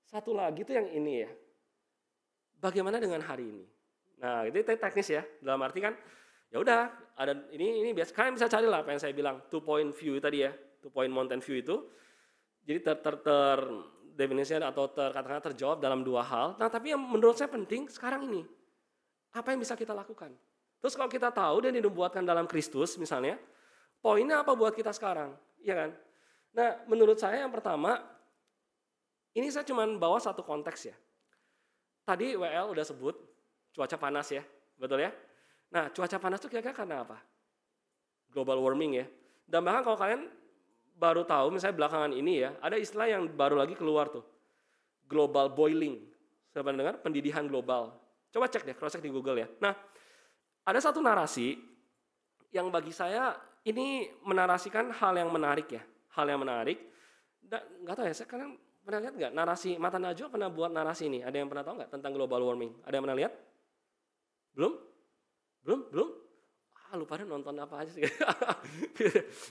satu lagi tuh yang ini ya. Bagaimana dengan hari ini? Nah, itu teknis ya. Dalam arti kan, ya udah, ada ini biasa. Kalian bisa cari lah apa yang saya bilang, 2 point view tadi ya, 2 point mountain view itu. Jadi definisinya atau katakanlah terjawab dalam dua hal. Nah, tapi yang menurut saya penting sekarang ini, apa yang bisa kita lakukan? Terus kalau kita tahu dan dinubuatkan dalam Kristus misalnya, poinnya apa buat kita sekarang? Iya kan? Nah, menurut saya yang pertama, ini saya cuma bawa satu konteks ya. Tadi WL udah sebut cuaca panas ya, betul ya? Nah, cuaca panas itu kira-kira karena apa? Global warming ya. Dan bahkan kalau kalian baru tahu, misalnya belakangan ini ya, ada istilah yang baru lagi keluar tuh. Global boiling. Sudah pernah dengar? Pendidihan global. Coba cek deh, cross check di Google ya. Nah, ada satu narasi yang bagi saya ini menarasikan hal yang menarik ya. Hal yang menarik. Nggak tahu ya, saya kalian pernah lihat nggak? Narasi, Mata Najwa pernah buat narasi ini. Ada yang pernah tahu nggak tentang global warming? Ada yang pernah lihat? Belum? Lupa deh nonton apa aja sih.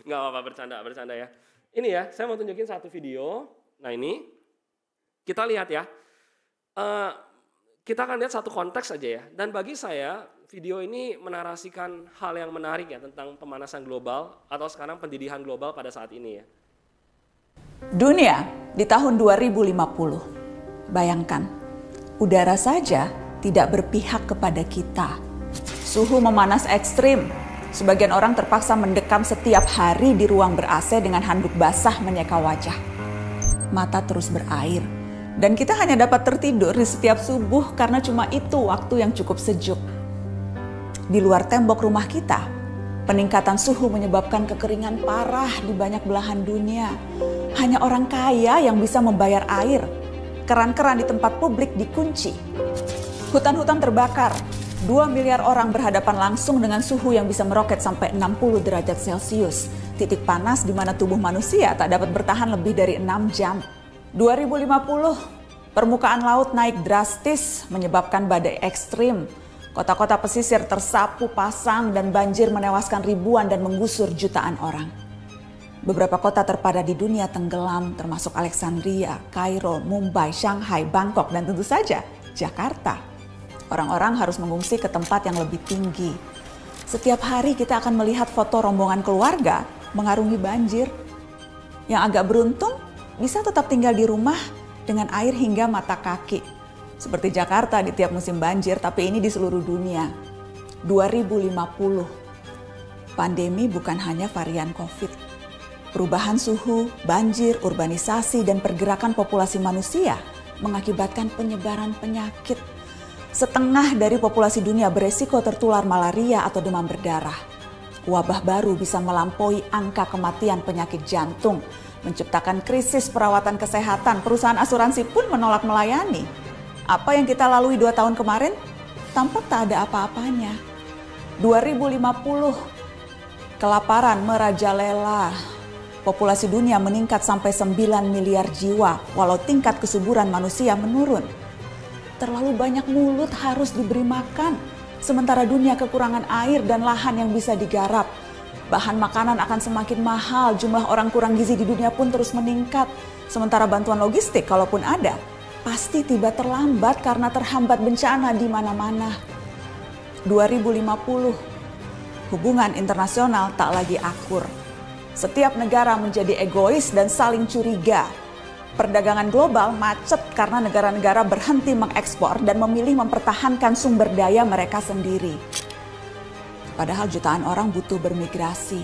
Nggak apa-apa, bercanda ya. Ini ya, saya mau tunjukin satu video. Nah ini, kita lihat ya. Kita akan lihat satu konteks aja ya. Dan bagi saya, video ini menarasikan hal yang menarik ya tentang pemanasan global atau sekarang pendidikan global pada saat ini ya. Dunia di tahun 2050. Bayangkan, udara saja tidak berpihak kepada kita. Suhu memanas ekstrim. Sebagian orang terpaksa mendekam setiap hari di ruang ber-AC dengan handuk basah menyeka wajah. Mata terus berair. Dan kita hanya dapat tertidur di setiap subuh karena cuma itu waktu yang cukup sejuk. Di luar tembok rumah kita, Peningkatan suhu menyebabkan kekeringan parah di banyak belahan dunia. Hanya orang kaya yang bisa membayar air. Keran-keran di tempat publik dikunci. Hutan-hutan terbakar. 2 miliar orang berhadapan langsung dengan suhu yang bisa meroket sampai 60 derajat Celcius. Titik panas di mana tubuh manusia tak dapat bertahan lebih dari 6 jam. 2050, permukaan laut naik drastis menyebabkan badai ekstrim. Kota-kota pesisir tersapu pasang dan banjir menewaskan ribuan dan menggusur jutaan orang. Beberapa kota terpadat di dunia tenggelam termasuk Alexandria, Kairo, Mumbai, Shanghai, Bangkok, dan tentu saja Jakarta. Orang-orang harus mengungsi ke tempat yang lebih tinggi. Setiap hari kita akan melihat foto rombongan keluarga mengarungi banjir. Yang agak beruntung bisa tetap tinggal di rumah dengan air hingga mata kaki. Seperti Jakarta di tiap musim banjir, tapi ini di seluruh dunia. 2050, pandemi bukan hanya varian COVID. Perubahan suhu, banjir, urbanisasi, dan pergerakan populasi manusia mengakibatkan penyebaran penyakit. Setengah dari populasi dunia beresiko tertular malaria atau demam berdarah. Wabah baru bisa melampaui angka kematian penyakit jantung, menciptakan krisis perawatan kesehatan. Perusahaan asuransi pun menolak melayani. Apa yang kita lalui 2 tahun kemarin, tampak tak ada apa-apanya. 2050, kelaparan merajalela. Populasi dunia meningkat sampai 9 miliar jiwa, walau tingkat kesuburan manusia menurun. Terlalu banyak mulut harus diberi makan, sementara dunia kekurangan air dan lahan yang bisa digarap. Bahan makanan akan semakin mahal, jumlah orang kurang gizi di dunia pun terus meningkat. Sementara bantuan logistik, kalaupun ada, pasti tiba terlambat karena terhambat bencana di mana-mana. 2050, hubungan internasional tak lagi akur. Setiap negara menjadi egois dan saling curiga. Perdagangan global macet karena negara-negara berhenti mengekspor dan memilih mempertahankan sumber daya mereka sendiri. Padahal jutaan orang butuh bermigrasi.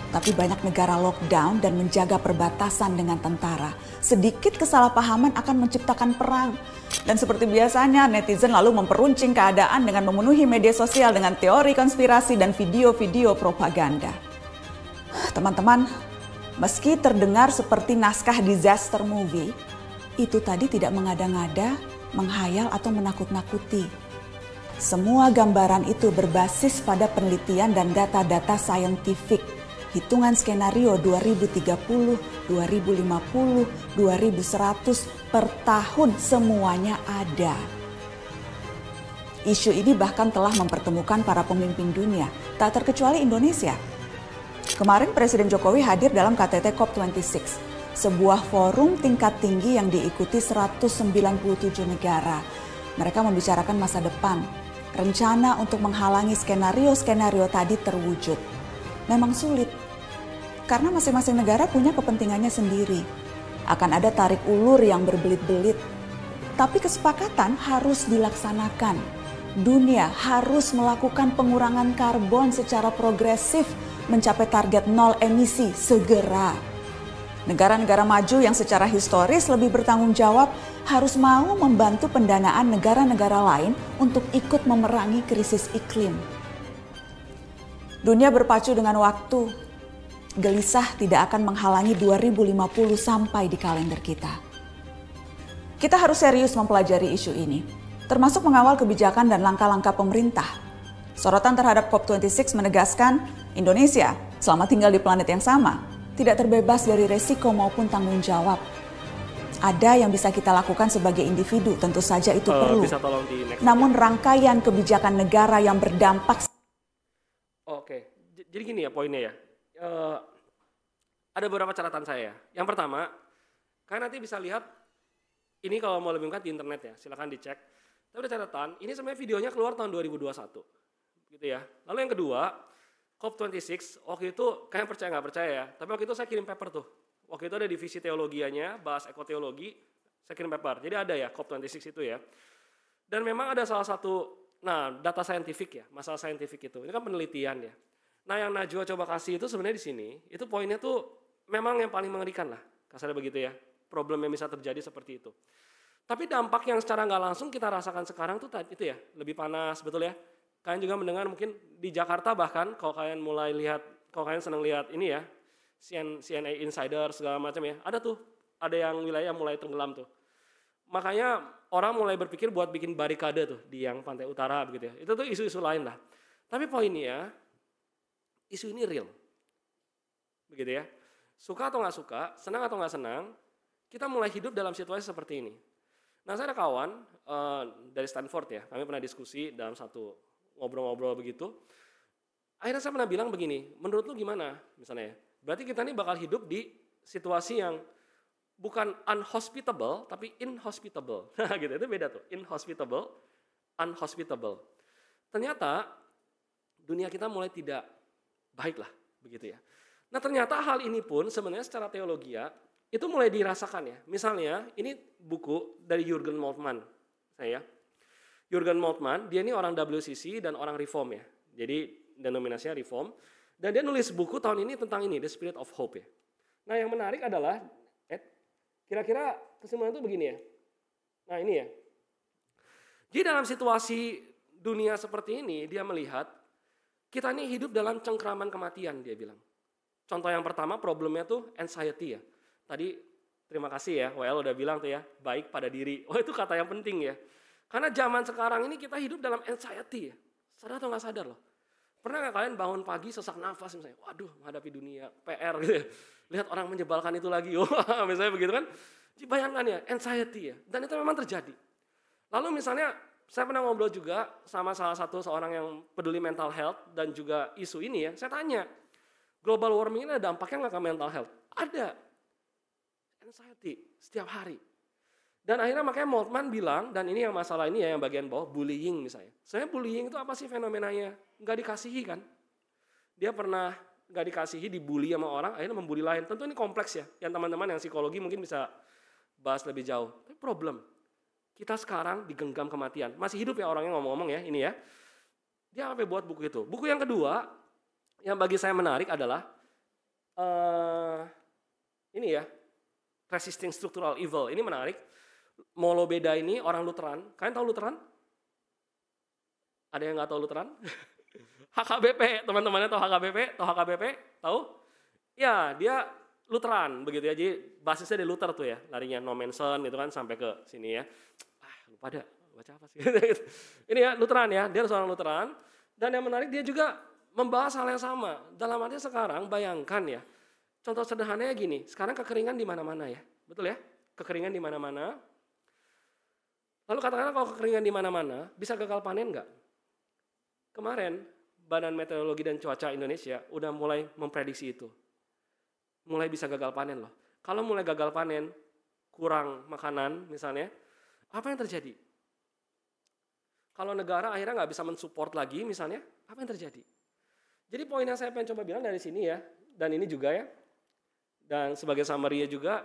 Tapi banyak negara lockdown dan menjaga perbatasan dengan tentara. Sedikit kesalahpahaman akan menciptakan perang. Dan seperti biasanya netizen lalu memperuncing keadaan dengan memenuhi media sosial dengan teori konspirasi dan video-video propaganda. Teman-teman, meski terdengar seperti naskah disaster movie, itu tadi tidak mengada-ngada, menghayal atau menakut-nakuti. Semua gambaran itu berbasis pada penelitian dan data-data saintifik. Hitungan skenario 2030, 2050, 2100 per tahun semuanya ada. Isu ini bahkan telah mempertemukan para pemimpin dunia, tak terkecuali Indonesia. Kemarin Presiden Jokowi hadir dalam KTT COP26, sebuah forum tingkat tinggi yang diikuti 197 negara. Mereka membicarakan masa depan, rencana untuk menghalangi skenario-skenario tadi terwujud. Memang sulit, karena masing-masing negara punya kepentingannya sendiri. Akan ada tarik ulur yang berbelit-belit, tapi kesepakatan harus dilaksanakan. Dunia harus melakukan pengurangan karbon secara progresif, mencapai target 0 emisi segera. Negara-negara maju yang secara historis lebih bertanggung jawab harus mau membantu pendanaan negara-negara lain untuk ikut memerangi krisis iklim. Dunia berpacu dengan waktu. Gelisah tidak akan menghalangi 2050 sampai di kalender kita. Kita harus serius mempelajari isu ini, termasuk mengawal kebijakan dan langkah-langkah pemerintah. Sorotan terhadap COP26 menegaskan Indonesia selama tinggal di planet yang sama tidak terbebas dari resiko maupun tanggung jawab. Ada yang bisa kita lakukan sebagai individu, tentu saja itu perlu. Bisa tolong di next. Namun rangkaian kebijakan negara yang berdampak. Oke, jadi gini ya poinnya ya. Ada beberapa catatan saya. Yang pertama, kalian nanti bisa lihat ini kalau mau lebih lengkap di internet ya, silakan dicek. Tapi ada catatan, ini sebenarnya videonya keluar tahun 2021. Gitu ya. Lalu yang kedua, COP26 waktu itu kalian percaya nggak percaya ya, tapi waktu itu saya kirim paper tuh. Waktu itu ada divisi teologianya, bahas ekoteologi, saya kirim paper. Jadi ada ya COP26 itu ya. Dan memang ada salah satu, data saintifik ya, masalah saintifik itu. Ini kan penelitian ya. Nah yang Najwa coba kasih itu sebenarnya di sini, itu poinnya tuh memang yang paling mengerikan lah, kasarnya begitu ya. Problem yang bisa terjadi seperti itu. Tapi dampak yang secara nggak langsung kita rasakan sekarang tuh itu ya, lebih panas, betul ya. Kalian juga mendengar mungkin di Jakarta bahkan kalau kalian kalau kalian senang lihat ini ya, CNA Insider segala macam ya, ada yang wilayah mulai tenggelam tuh. Makanya orang mulai berpikir buat bikin barikade tuh di yang pantai utara begitu ya. Itu tuh isu-isu lain lah. Tapi poinnya, isu ini real. Begitu ya. Suka atau nggak suka, senang atau nggak senang, kita mulai hidup dalam situasi seperti ini. Nah, saya ada kawan dari Stanford ya, kami pernah diskusi dalam satu ngobrol-ngobrol begitu. Akhirnya saya pernah bilang begini, menurut lu gimana misalnya ya? Berarti kita ini bakal hidup di situasi yang bukan unhospitable, tapi inhospitable. Gitu, itu beda tuh, inhospitable, unhospitable. Ternyata dunia kita mulai tidak baik lah, begitu ya. Nah ternyata hal ini pun sebenarnya secara teologi ya, itu mulai dirasakan ya. Misalnya ini buku dari Jürgen Moltmann, Jürgen Moltmann, dia ini orang WCC dan orang Reform ya. Jadi denominasinya Reform. Dan dia nulis buku tahun ini tentang ini, The Spirit of Hope ya. Nah yang menarik adalah, kira-kira kesimpulan itu begini ya. Nah ini ya. Jadi dalam situasi dunia seperti ini, dia melihat kita ini hidup dalam cengkraman kematian, dia bilang. Contoh yang pertama problemnya tuh anxiety ya. Tadi terima kasih ya, WL udah bilang tuh ya, baik pada diri. Oh itu kata yang penting ya. Karena zaman sekarang ini kita hidup dalam anxiety ya. Sadar atau nggak sadar loh. Pernah nggak kalian bangun pagi sesak nafas misalnya, waduh menghadapi dunia, PR gitu ya. Lihat orang menyebalkan itu lagi, misalnya begitu kan. Jadi bayangkan ya, anxiety ya. Dan itu memang terjadi. Lalu misalnya, saya pernah ngobrol juga sama salah satu seorang yang peduli mental health dan juga isu ini ya. Saya tanya, global warming ini ada dampaknya nggak ke mental health? Ada. Anxiety setiap hari. Dan akhirnya makanya Moltmann bilang, dan ini yang masalah ini ya yang bagian bawah, bullying misalnya. Sebenarnya bullying itu apa sih fenomenanya? Nggak dikasihi kan? Dia pernah nggak dikasihi, dibully sama orang, akhirnya membuli lain. Tentu ini kompleks ya, yang teman-teman yang psikologi mungkin bisa bahas lebih jauh. Tapi problem, kita sekarang digenggam kematian. Masih hidup ya orangnya ngomong-ngomong ya, ini ya. Dia sampai buat buku itu. Buku yang kedua, yang bagi saya menarik adalah, ini ya, Resisting Structural Evil. Ini menarik. Molo Beda ini orang Lutheran. Kalian tahu Lutheran? Ada yang nggak tahu Lutheran? HKBP, teman-temannya tahu HKBP? Tahu HKBP? Tahu? Ya, dia Lutheran begitu ya. Jadi basisnya di Luther tuh ya, larinya Nommensen gitu kan sampai ke sini ya. Lupa ada baca apa sih? Ini ya Lutheran ya, dia seorang Lutheran. Dan yang menarik dia juga membahas hal yang sama. Dalam artinya sekarang bayangkan ya. Contoh sederhananya gini, sekarang kekeringan di mana-mana ya. Betul ya? Kekeringan di mana-mana. Lalu katakanlah kalau kekeringan di mana-mana, bisa gagal panen nggak? Kemarin Badan Meteorologi dan Cuaca Indonesia udah mulai memprediksi itu. Mulai bisa gagal panen loh. Kalau mulai gagal panen, kurang makanan misalnya, apa yang terjadi? Kalau negara akhirnya nggak bisa mensupport lagi misalnya, apa yang terjadi? Jadi poin yang saya pengen coba bilang dari sini ya, dan ini juga ya, dan sebagai summary juga,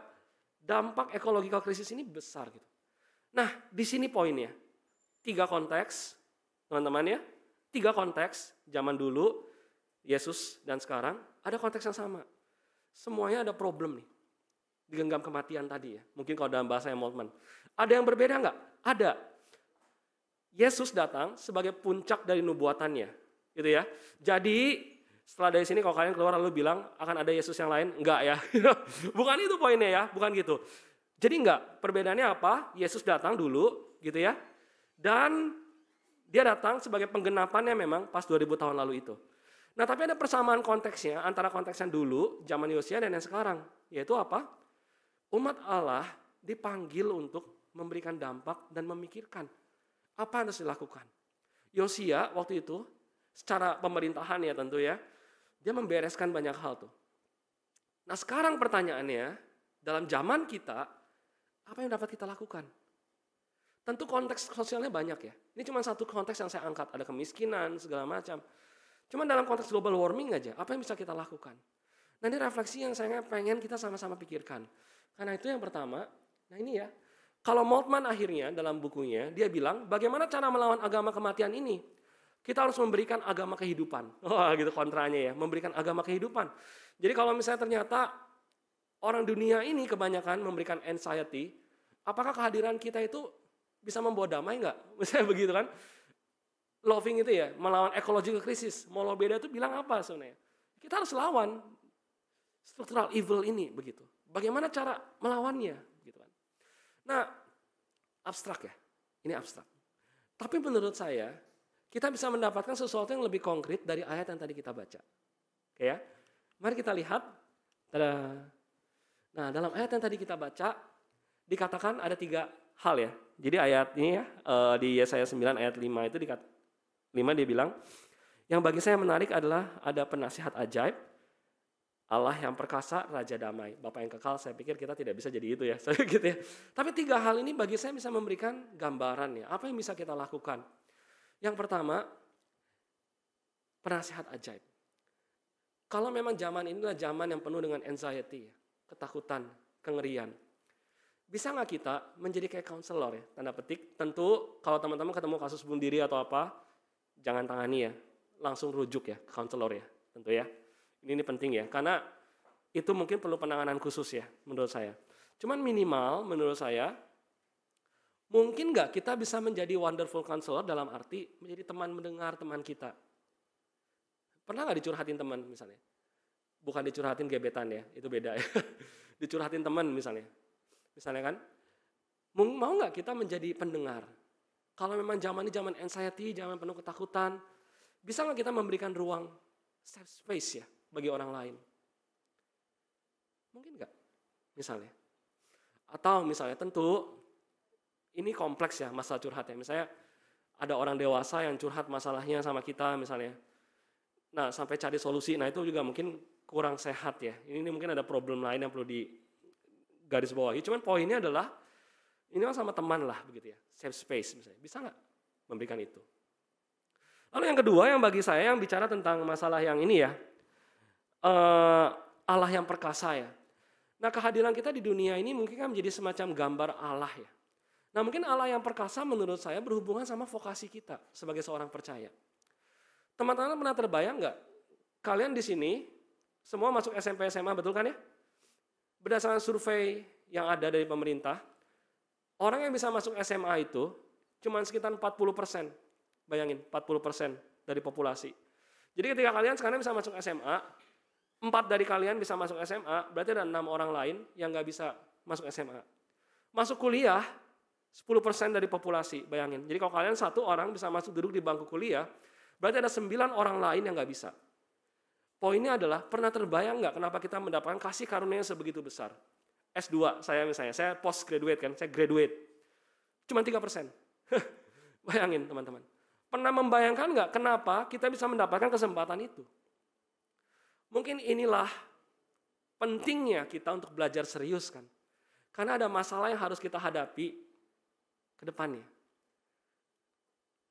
dampak ecological crisis ini besar gitu. Nah, di sini poinnya. 3 konteks, teman-teman ya. 3 konteks, zaman dulu, Yesus dan sekarang, ada konteks yang sama. Semuanya ada problem nih. Digenggam kematian tadi ya. Mungkin kalau dalam bahasa yang Moltmann. Ada yang berbeda enggak? Ada. Yesus datang sebagai puncak dari nubuatannya. Gitu ya. Jadi, setelah dari sini kalau kalian keluar lalu bilang akan ada Yesus yang lain, enggak ya. Bukan itu poinnya ya, bukan gitu. Jadi enggak, perbedaannya apa? Yesus datang dulu gitu ya. Dan dia datang sebagai penggenapannya memang pas 2000 tahun lalu itu. Nah tapi ada persamaan konteksnya antara konteks yang dulu, zaman Yosia dan yang sekarang. Yaitu apa? Umat Allah dipanggil untuk memberikan dampak dan memikirkan apa yang harus dilakukan. Yosia waktu itu secara pemerintahan ya tentu ya, dia membereskan banyak hal tuh. Nah sekarang pertanyaannya, dalam zaman kita, apa yang dapat kita lakukan? Tentu konteks sosialnya banyak ya. Ini cuma satu konteks yang saya angkat. Ada kemiskinan, segala macam. Cuma dalam konteks global warming aja, apa yang bisa kita lakukan? Nah ini refleksi yang saya pengen kita sama-sama pikirkan. Karena itu yang pertama, nah ini ya. Kalau Moltmann akhirnya dalam bukunya, dia bilang bagaimana cara melawan agama kematian ini? Kita harus memberikan agama kehidupan. Wah gitu kontranya ya, memberikan agama kehidupan. Jadi kalau misalnya ternyata orang dunia ini kebanyakan memberikan anxiety, apakah kehadiran kita itu bisa membawa damai nggak? Misalnya begitu kan. loving itu ya, melawan ecological crisis. Molo beda itu bilang apa sebenarnya? Kita harus lawan structural evil ini begitu. Bagaimana cara melawannya gitu kan. Nah, abstrak ya. Ini abstrak. Tapi menurut saya, kita bisa mendapatkan sesuatu yang lebih konkret dari ayat yang tadi kita baca. Oke ya. Mari kita lihat. Tada. Nah, dalam ayat yang tadi kita baca, dikatakan ada 3 hal ya. Jadi ayat ini ya, di Yesaya 9 ayat 5 itu 5 dia bilang, yang bagi saya menarik adalah ada penasihat ajaib, Allah yang perkasa, Raja damai, Bapa yang kekal. Saya pikir kita tidak bisa jadi itu ya, gitu ya. Tapi 3 hal ini bagi saya bisa memberikan gambaran ya, apa yang bisa kita lakukan. Yang pertama, penasihat ajaib. Kalau memang zaman ini adalah zaman yang penuh dengan anxiety, ketakutan, kengerian. Bisa nggak kita menjadi kayak counselor ya, tanda petik. Tentu kalau teman-teman ketemu kasus bunuh diri atau apa, jangan tangani ya, langsung rujuk ya ke counselor ya, tentu ya. Ini penting ya, karena itu mungkin perlu penanganan khusus ya menurut saya. Cuman minimal menurut saya, mungkin nggak kita bisa menjadi wonderful counselor dalam arti menjadi teman mendengar teman kita. Pernah nggak dicurhatin teman misalnya? Bukan dicurhatin gebetan ya, itu beda ya. Dicurhatin teman misalnya. Misalnya kan, mau nggak kita menjadi pendengar? Kalau memang zaman ini zaman anxiety, zaman penuh ketakutan, bisa nggak kita memberikan ruang safe space ya bagi orang lain? Mungkin nggak? Misalnya. Atau misalnya tentu, ini kompleks ya masalah curhat ya. Misalnya ada orang dewasa yang curhat masalahnya sama kita misalnya. Nah, sampai cari solusi, nah itu juga mungkin kurang sehat ya. Ini mungkin ada problem lain yang perlu di garis bawahi. Cuman poinnya adalah, ini sama teman lah begitu ya, safe space misalnya. Bisa nggak memberikan itu? Lalu yang kedua yang bagi saya yang bicara tentang masalah yang ini ya, Allah yang perkasa ya. Nah kehadiran kita di dunia ini mungkin kan menjadi semacam gambar Allah ya. Nah mungkin Allah yang perkasa menurut saya berhubungan sama vokasi kita sebagai seorang percaya. Teman-teman pernah terbayang nggak? Kalian di sini semua masuk SMP SMA betul kan ya? Berdasarkan survei yang ada dari pemerintah, orang yang bisa masuk SMA itu cuma sekitar 40%. Bayangin 40% dari populasi. Jadi ketika kalian sekarang bisa masuk SMA, 4 dari kalian bisa masuk SMA, berarti ada 6 orang lain yang nggak bisa masuk SMA. Masuk kuliah 10% dari populasi, bayangin. Jadi kalau kalian 1 orang bisa masuk duduk di bangku kuliah, berarti ada 9 orang lain yang nggak bisa. Poinnya adalah, pernah terbayang nggak kenapa kita mendapatkan kasih karunia yang sebegitu besar? S2 saya misalnya, saya post graduate kan, saya graduate. Cuma 3%. Bayangin teman-teman. Pernah membayangkan nggak kenapa kita bisa mendapatkan kesempatan itu? Mungkin inilah pentingnya kita untuk belajar serius kan. Karena ada masalah yang harus kita hadapi ke depannya.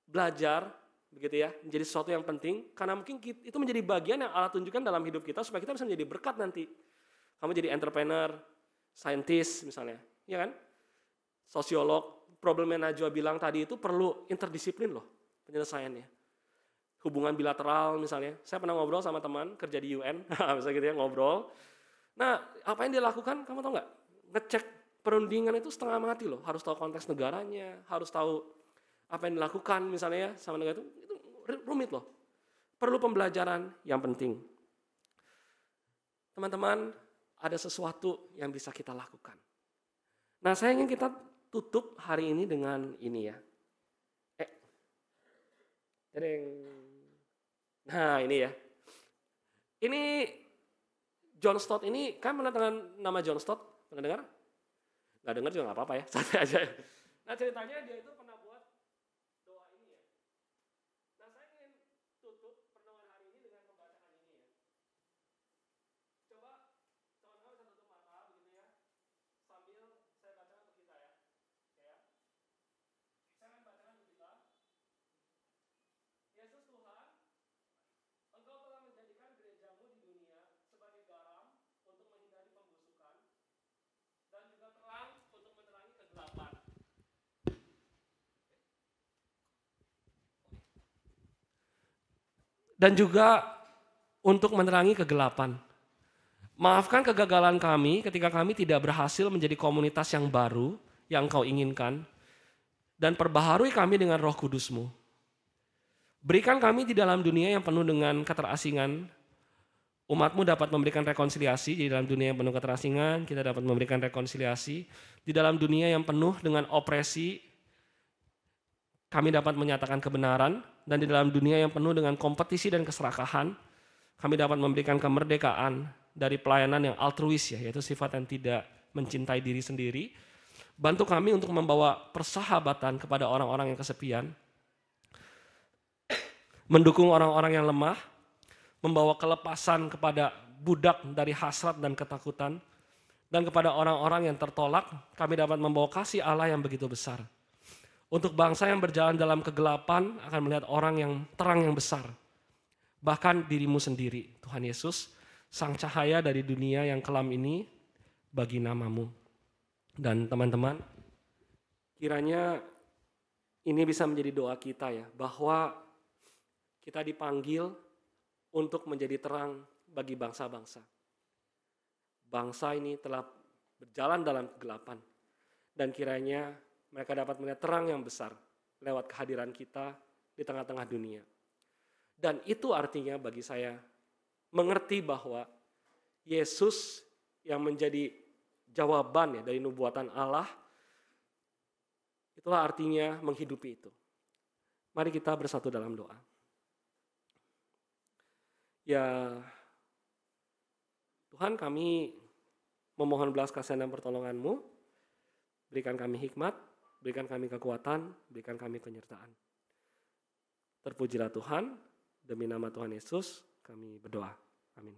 Belajar begitu ya, menjadi sesuatu yang penting karena mungkin itu menjadi bagian yang Allah tunjukkan dalam hidup kita supaya kita bisa menjadi berkat nanti. Kamu jadi entrepreneur, scientist misalnya, ya kan? Sosiolog, problem yang Najwa bilang tadi itu perlu interdisiplin loh penyelesaiannya. Hubungan bilateral misalnya, saya pernah ngobrol sama teman kerja di UN, misalnya gitu ya, ngobrol. Nah, apa yang dia lakukan, kamu tahu nggak? Ngecek perundingan itu setengah mati loh, harus tahu konteks negaranya, harus tahu apa yang dilakukan misalnya ya sama negara itu rumit loh. Perlu pembelajaran yang penting. Teman-teman, ada sesuatu yang bisa kita lakukan. Nah, saya ingin kita tutup hari ini dengan ini ya. Nah, ini ya. Ini John Stott ini, kan pernah dengan nama John Stott? Pernah dengar? Nggak dengar juga nggak apa-apa ya, santai aja. Nah, ceritanya dia itu pernah buat doa ini ya. Nah, saya ingin tutup pertemuan hari ini dengan pembacaan ini ya. Coba teman-teman bisa tutup mata begitu ya, sambil saya bacakan untuk kita ya. Ya. Saya akan bacakan untuk kita. Yesus Tuhan, Engkau telah menjadikan gerejamu di dunia sebagai garam untuk menghindari pembusukan dan juga terang untuk menerangi kegelapan. Dan juga untuk menerangi kegelapan. Maafkan kegagalan kami ketika kami tidak berhasil menjadi komunitas yang baru yang Engkau inginkan, dan perbaharui kami dengan Roh Kudus-Mu. Berikan kami di dalam dunia yang penuh dengan keterasingan, umatmu dapat memberikan rekonsiliasi. Di dalam dunia yang penuh keterasingan, kita dapat memberikan rekonsiliasi. Di dalam dunia yang penuh dengan opresi, kami dapat menyatakan kebenaran. Dan di dalam dunia yang penuh dengan kompetisi dan keserakahan, kami dapat memberikan kemerdekaan dari pelayanan yang altruis, yaitu sifat yang tidak mencintai diri sendiri. Bantu kami untuk membawa persahabatan kepada orang-orang yang kesepian, mendukung orang-orang yang lemah, membawa kelepasan kepada budak dari hasrat dan ketakutan, dan kepada orang-orang yang tertolak, kami dapat membawa kasih Allah yang begitu besar. Untuk bangsa yang berjalan dalam kegelapan akan melihat orang yang terang yang besar, bahkan dirimu sendiri, Tuhan Yesus, sang cahaya dari dunia yang kelam ini bagi namamu. Dan teman-teman, kiranya ini bisa menjadi doa kita ya, bahwa kita dipanggil untuk menjadi terang bagi bangsa-bangsa. Bangsa ini telah berjalan dalam kegelapan, dan kiranya mereka dapat melihat terang yang besar lewat kehadiran kita di tengah-tengah dunia. Dan itu artinya bagi saya mengerti bahwa Yesus yang menjadi jawaban ya dari nubuatan Allah, itulah artinya menghidupi itu. Mari kita bersatu dalam doa. Ya Tuhan, kami memohon belas kasihan dan pertolongan-Mu, berikan kami hikmat, berikan kami kekuatan, berikan kami penyertaan. Terpujilah Tuhan, demi nama Tuhan Yesus kami berdoa. Amin.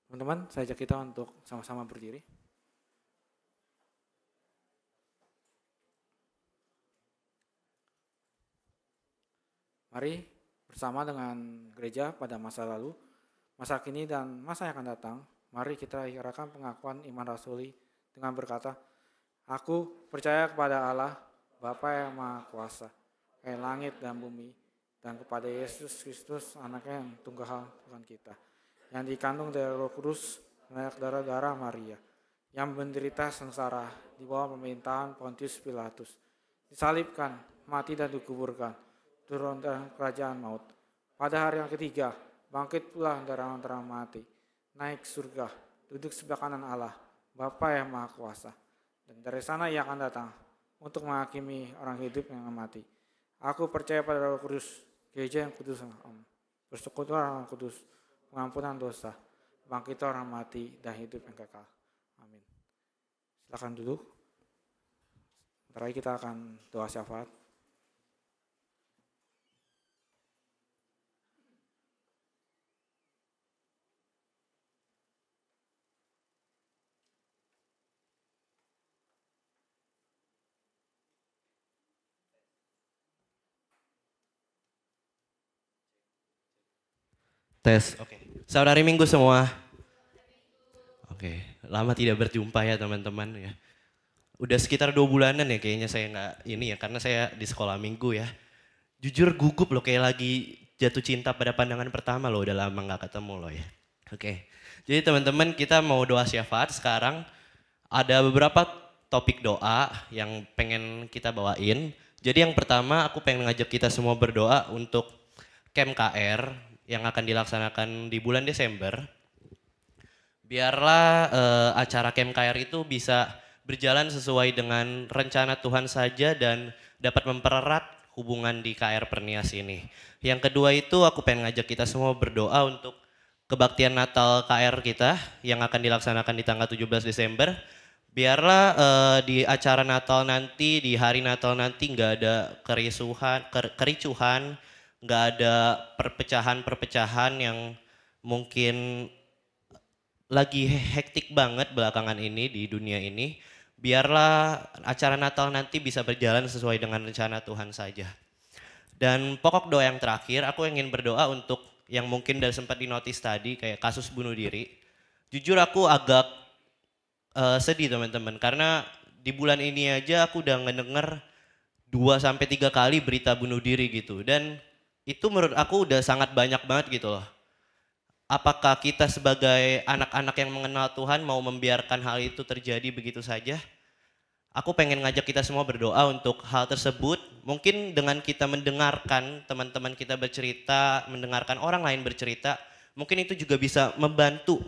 Teman-teman, saya ajak kita untuk sama-sama berdiri. Mari bersama dengan gereja pada masa lalu, masa kini dan masa yang akan datang, mari kita ikrarkan pengakuan iman rasuli dengan berkata, aku percaya kepada Allah, Bapa yang Maha Kuasa, langit dan bumi, dan kepada Yesus Kristus, anaknya yang tunggal Tuhan kita, yang dikandung dari Roh Kudus, menaik darah Maria, yang menderita sengsara di bawah pemerintahan Pontius Pilatus, disalibkan, mati dan dikuburkan, turun dari kerajaan maut. Pada hari yang ketiga, bangkit pula dari antara mati, naik surga, duduk sebelah kanan Allah, Bapa yang Maha Kuasa, dan dari sana ia akan datang untuk menghakimi orang hidup yang mati. Aku percaya pada Roh Kudus, gereja yang kudus, persekutuan orang kudus, pengampunan dosa, bangkit orang mati, dan hidup yang kekal. Amin. Silakan duduk. Sebentar lagi kita akan doa syafaat. Tes, oke. Saudari Minggu semua. Oke, lama tidak berjumpa ya teman-teman ya. Udah sekitar 2 bulanan ya kayaknya saya nggak ini ya, karena saya di sekolah minggu ya. Jujur gugup loh, kayak lagi jatuh cinta pada pandangan pertama loh, udah lama nggak ketemu loh ya. Oke, jadi teman-teman kita mau doa syafaat sekarang. Ada beberapa topik doa yang pengen kita bawain. Jadi yang pertama aku pengen ngajak kita semua berdoa untuk Camp KR yang akan dilaksanakan di bulan Desember. Biarlah acara Camp KR itu bisa berjalan sesuai dengan rencana Tuhan saja dan dapat mempererat hubungan di KR Pernias ini. Yang kedua itu aku pengen ngajak kita semua berdoa untuk kebaktian Natal KR kita yang akan dilaksanakan di tanggal 17 Desember. Biarlah di acara Natal nanti, di hari Natal nanti nggak ada kericuhan, nggak ada perpecahan-perpecahan yang mungkin lagi hektik banget belakangan ini di dunia ini. Biarlah acara Natal nanti bisa berjalan sesuai dengan rencana Tuhan saja. Dan pokok doa yang terakhir, aku ingin berdoa untuk yang mungkin udah sempat dinotis tadi, kayak kasus bunuh diri. Jujur aku agak sedih teman-teman, karena di bulan ini aja aku udah ngedenger 2 sampai 3 kali berita bunuh diri gitu. Dan itu menurut aku udah sangat banyak banget gitu loh. Apakah kita sebagai anak-anak yang mengenal Tuhan mau membiarkan hal itu terjadi begitu saja? Aku pengen ngajak kita semua berdoa untuk hal tersebut. Mungkin dengan kita mendengarkan teman-teman kita bercerita, mendengarkan orang lain bercerita, mungkin itu juga bisa membantu,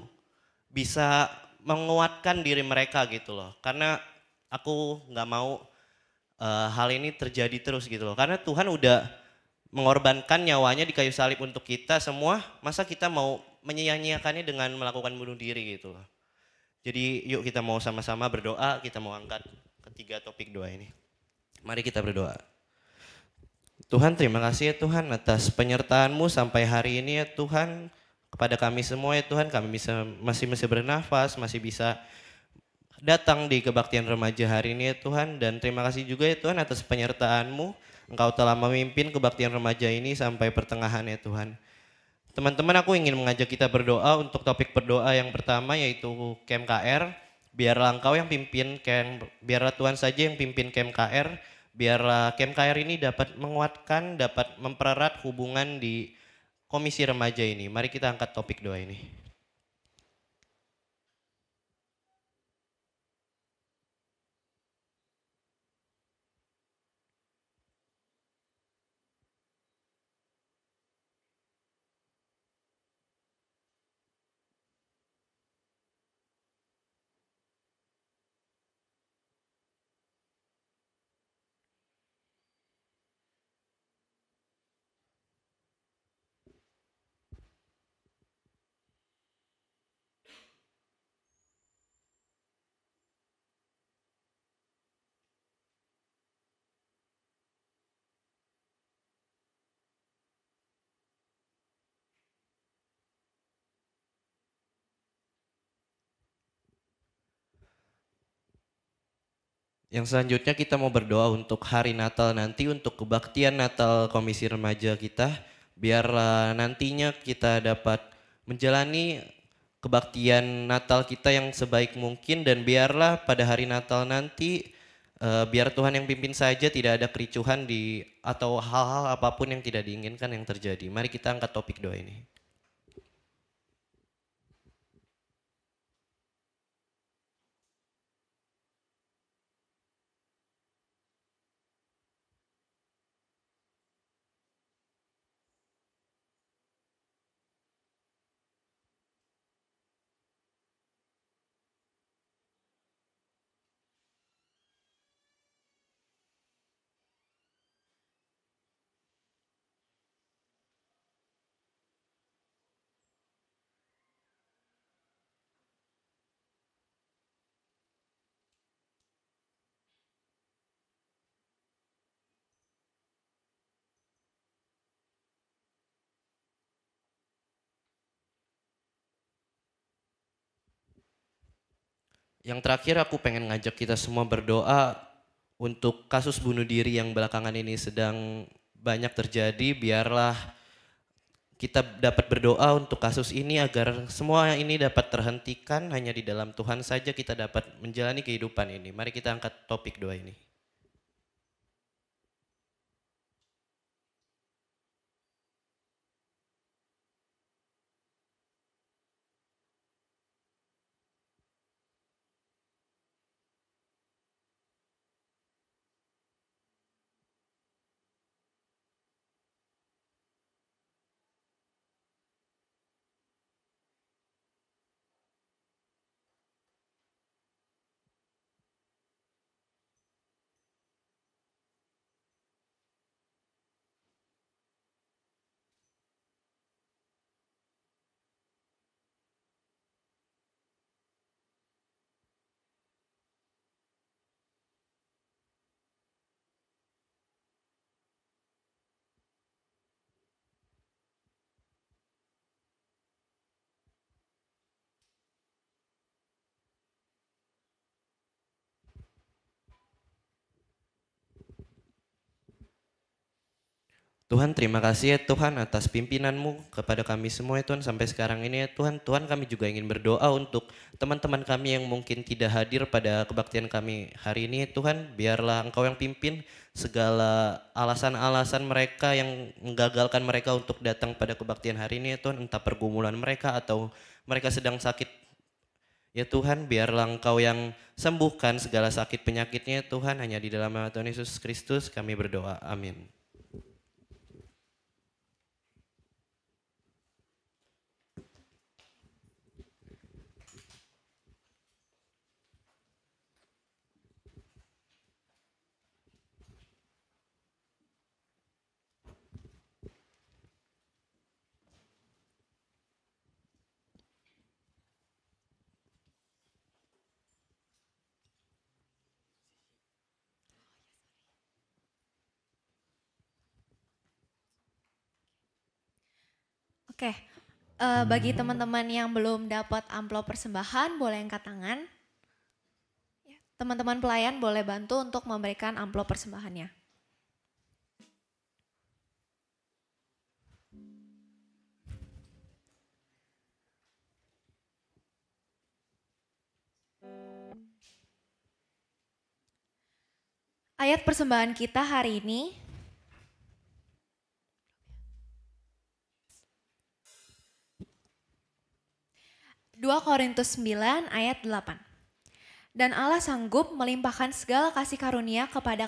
bisa menguatkan diri mereka gitu loh. Karena aku nggak mau hal ini terjadi terus gitu loh. Karena Tuhan udah mengorbankan nyawanya di kayu salib untuk kita semua, masa kita mau menyia-nyiakannya dengan melakukan bunuh diri gitu loh. Jadi yuk kita mau sama-sama berdoa, kita mau angkat ketiga topik doa ini. Mari kita berdoa. Tuhan, terima kasih ya Tuhan atas penyertaan-Mu sampai hari ini ya Tuhan. Kepada kami semua ya Tuhan, kami masih bisa bernafas, masih bisa datang di kebaktian remaja hari ini ya Tuhan. Dan terima kasih juga ya Tuhan atas penyertaan-Mu. Engkau telah memimpin kebaktian remaja ini sampai pertengahan ya Tuhan. Teman-teman, aku ingin mengajak kita berdoa untuk topik berdoa yang pertama yaitu Camp KR. Biarlah Engkau yang pimpin Camp, biarlah Tuhan saja yang pimpin Camp KR. Biarlah Camp KR ini dapat menguatkan, dapat mempererat hubungan di komisi remaja ini. Mari kita angkat topik doa ini. Yang selanjutnya kita mau berdoa untuk hari Natal nanti, untuk kebaktian Natal Komisi Remaja kita. Biarlah nantinya kita dapat menjalani kebaktian Natal kita yang sebaik mungkin. Dan biarlah pada hari Natal nanti, biar Tuhan yang pimpin saja, tidak ada kericuhan atau hal-hal apapun yang tidak diinginkan yang terjadi. Mari kita angkat topik doa ini. Yang terakhir aku pengen ngajak kita semua berdoa untuk kasus bunuh diri yang belakangan ini sedang banyak terjadi. Biarlah kita dapat berdoa untuk kasus ini agar semua ini dapat terhentikan, hanya di dalam Tuhan saja kita dapat menjalani kehidupan ini. Mari kita angkat topik doa ini. Tuhan terima kasih ya Tuhan atas pimpinanmu kepada kami semua ya Tuhan sampai sekarang ini ya Tuhan. Tuhan kami juga ingin berdoa untuk teman-teman kami yang mungkin tidak hadir pada kebaktian kami hari ini ya Tuhan. Biarlah Engkau yang pimpin segala alasan-alasan mereka yang menggagalkan mereka untuk datang pada kebaktian hari ini ya Tuhan. Entah pergumulan mereka atau mereka sedang sakit. Ya Tuhan biarlah Engkau yang sembuhkan segala sakit penyakitnya ya Tuhan. Hanya di dalam nama Tuhan Yesus Kristus kami berdoa. Amin. Oke, bagi teman-teman yang belum dapat amplop persembahan boleh angkat tangan. Teman-teman pelayan boleh bantu untuk memberikan amplop persembahannya. Ayat persembahan kita hari ini 2 Korintus 9 ayat 8. Dan Allah sanggup melimpahkan segala kasih karunia kepada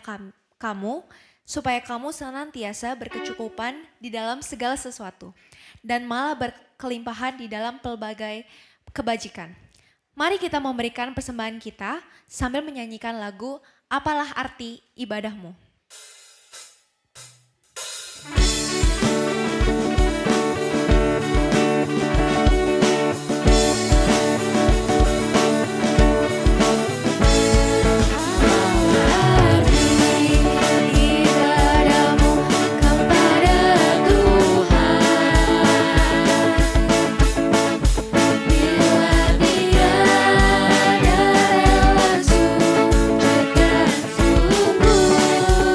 kamu, supaya kamu senantiasa berkecukupan di dalam segala sesuatu, dan malah berkelimpahan di dalam pelbagai kebajikan. Mari kita memberikan persembahan kita sambil menyanyikan lagu Apalah Arti Ibadahmu. Sujud dan sungguh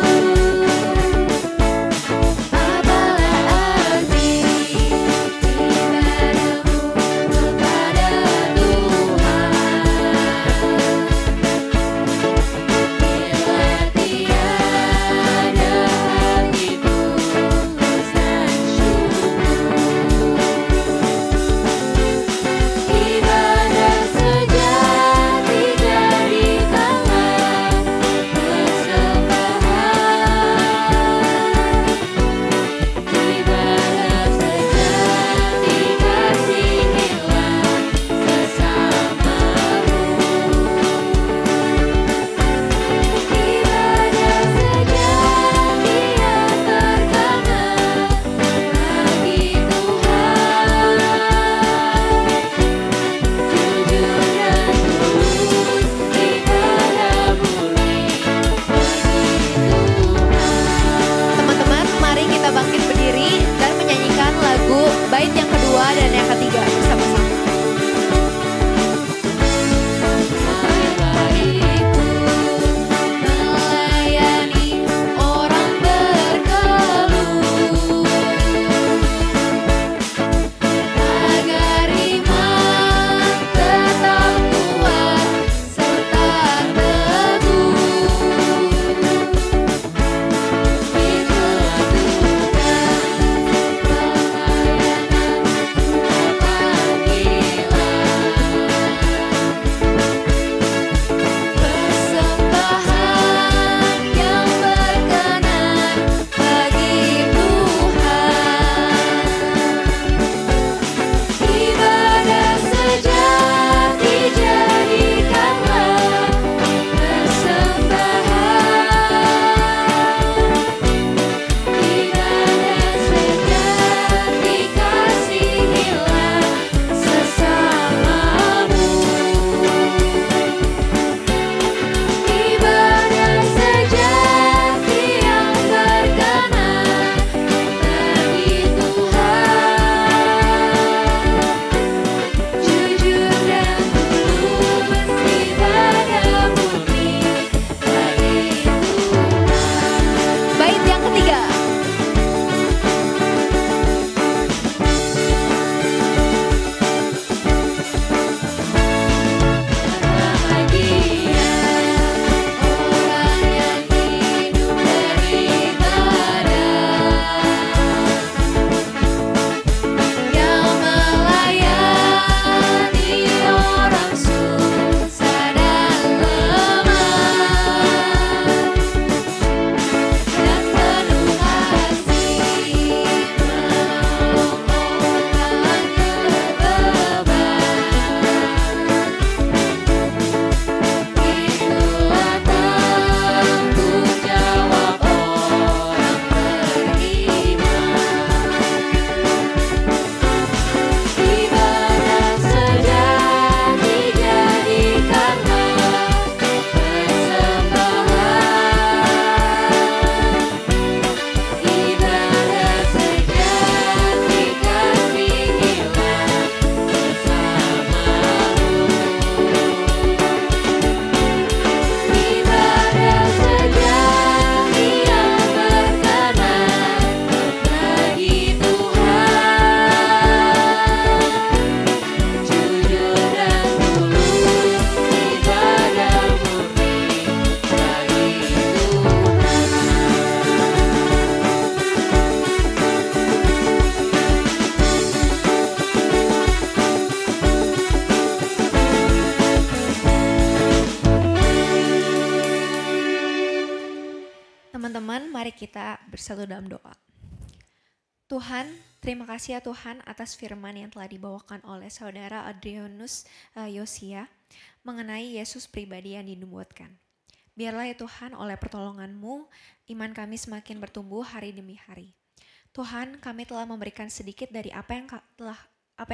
Teman-teman, mari kita bersatu dalam doa. Tuhan, terima kasih ya Tuhan atas firman yang telah dibawakan oleh saudara Adrianus Yosia mengenai Yesus pribadi yang dinubuatkan. Biarlah ya Tuhan oleh pertolongan-Mu, iman kami semakin bertumbuh hari demi hari. Tuhan, kami telah memberikan sedikit dari apa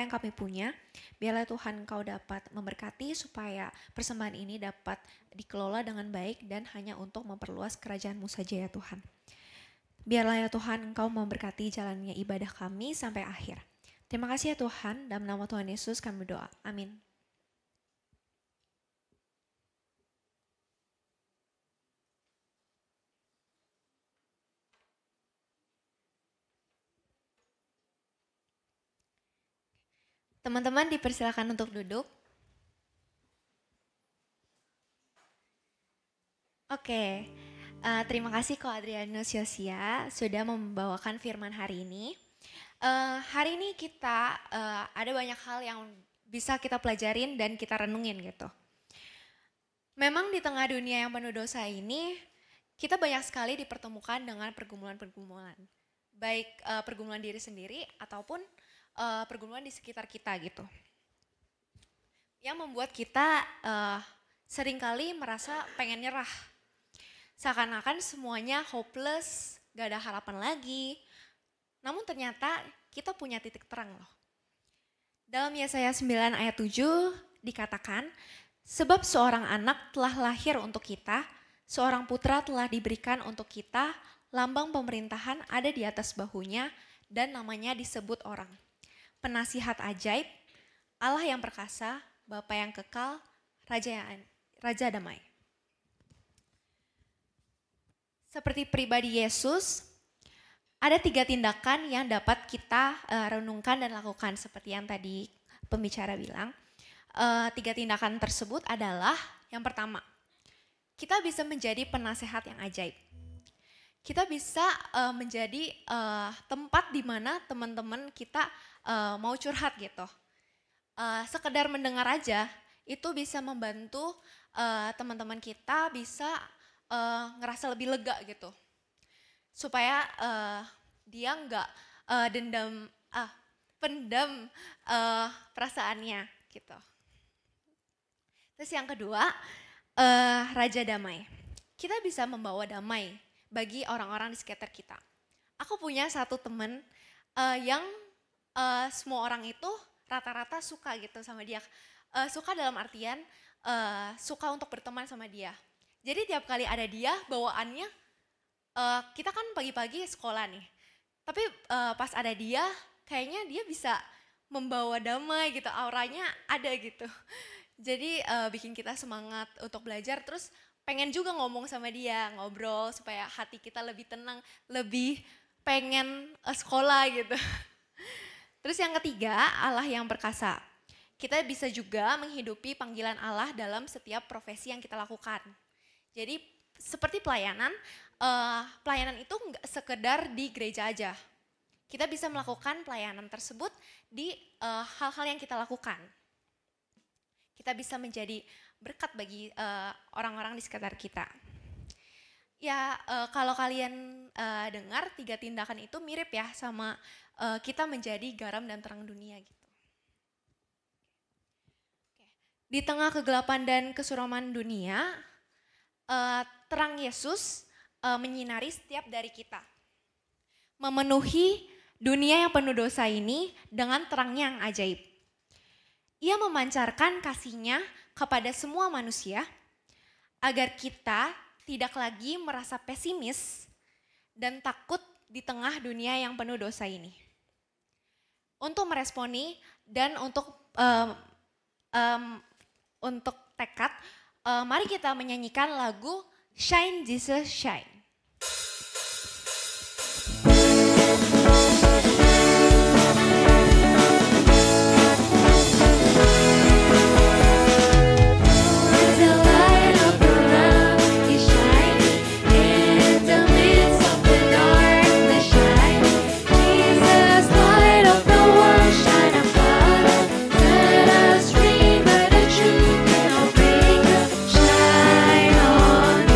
yang kami punya. Biarlah Tuhan Engkau dapat memberkati supaya persembahan ini dapat dikelola dengan baik dan hanya untuk memperluas kerajaan-Mu saja ya Tuhan. Biarlah ya Tuhan Engkau memberkati jalannya ibadah kami sampai akhir. Terima kasih ya Tuhan, dalam nama Tuhan Yesus kami berdoa. Amin. Teman-teman dipersilakan untuk duduk. Oke, terima kasih Ko Adrianus Yosia sudah membawakan firman hari ini. Hari ini kita ada banyak hal yang bisa kita pelajarin dan kita renungin gitu. Memang di tengah dunia yang penuh dosa ini, kita banyak sekali dipertemukan dengan pergumulan-pergumulan. Baik pergumulan diri sendiri ataupun pergumulan di sekitar kita gitu. Yang membuat kita seringkali merasa pengen nyerah. Seakan-akan semuanya hopeless, gak ada harapan lagi. Namun ternyata kita punya titik terang loh. Dalam Yesaya 9 ayat 7 dikatakan, sebab seorang anak telah lahir untuk kita, seorang putra telah diberikan untuk kita, lambang pemerintahan ada di atas bahunya dan namanya disebut orang. Penasihat ajaib, Allah yang perkasa, Bapa yang kekal, Raja damai. Seperti pribadi Yesus, ada 3 tindakan yang dapat kita renungkan dan lakukan seperti yang tadi pembicara bilang. 3 tindakan tersebut adalah yang pertama, kita bisa menjadi penasehat yang ajaib. Kita bisa menjadi tempat di mana teman-teman kita mau curhat gitu. Sekedar mendengar aja itu bisa membantu teman-teman kita bisa ngerasa lebih lega gitu. Supaya dia nggak pendam perasaannya gitu. Terus yang kedua, Raja damai. Kita bisa membawa damai bagi orang-orang di sekitar kita. Aku punya satu teman yang semua orang itu rata-rata suka gitu sama dia. Suka dalam artian suka untuk berteman sama dia. Jadi tiap kali ada dia bawaannya, kita kan pagi-pagi sekolah nih. Tapi pas ada dia kayaknya dia bisa membawa damai gitu, auranya ada gitu. Jadi bikin kita semangat untuk belajar, terus pengen juga ngomong sama dia, ngobrol supaya hati kita lebih tenang, lebih pengen sekolah gitu. Terus yang ketiga, Allah yang perkasa. Kita bisa juga menghidupi panggilan Allah dalam setiap profesi yang kita lakukan. Jadi seperti pelayanan, pelayanan itu nggak sekedar di gereja aja. Kita bisa melakukan pelayanan tersebut di hal-hal yang kita lakukan. Kita bisa menjadi berkat bagi orang-orang di sekitar kita. Ya kalau kalian dengar 3 tindakan itu mirip ya sama kita menjadi garam dan terang dunia gitu. Di tengah kegelapan dan kesuraman dunia, terang Yesus menyinari setiap dari kita. Memenuhi dunia yang penuh dosa ini dengan terangnya yang ajaib. Ia memancarkan kasih-Nya kepada semua manusia agar kita tidak lagi merasa pesimis dan takut di tengah dunia yang penuh dosa ini. Untuk meresponi dan untuk tekad, mari kita menyanyikan lagu Shine Jesus Shine. Shine on me.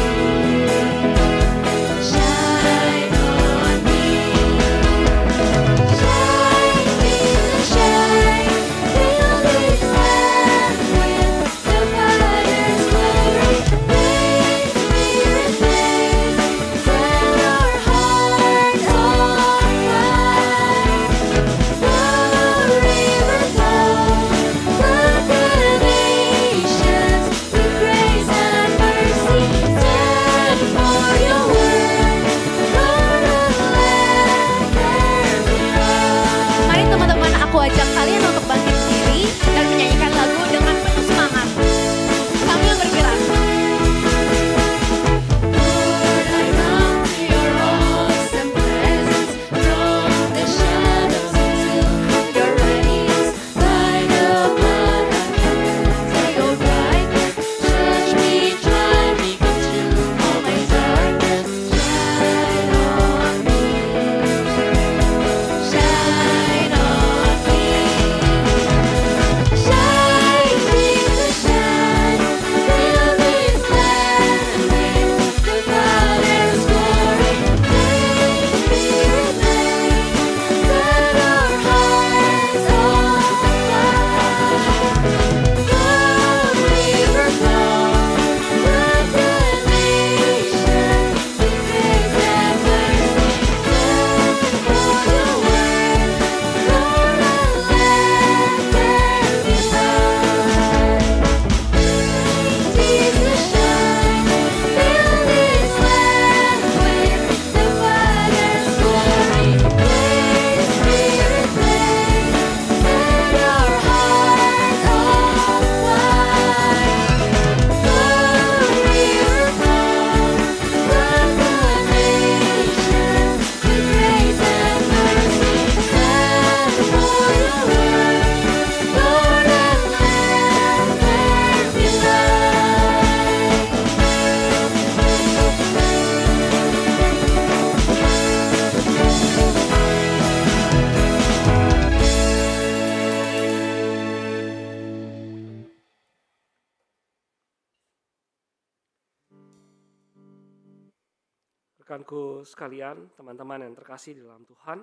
Rekanku sekalian, teman-teman yang terkasih di dalam Tuhan,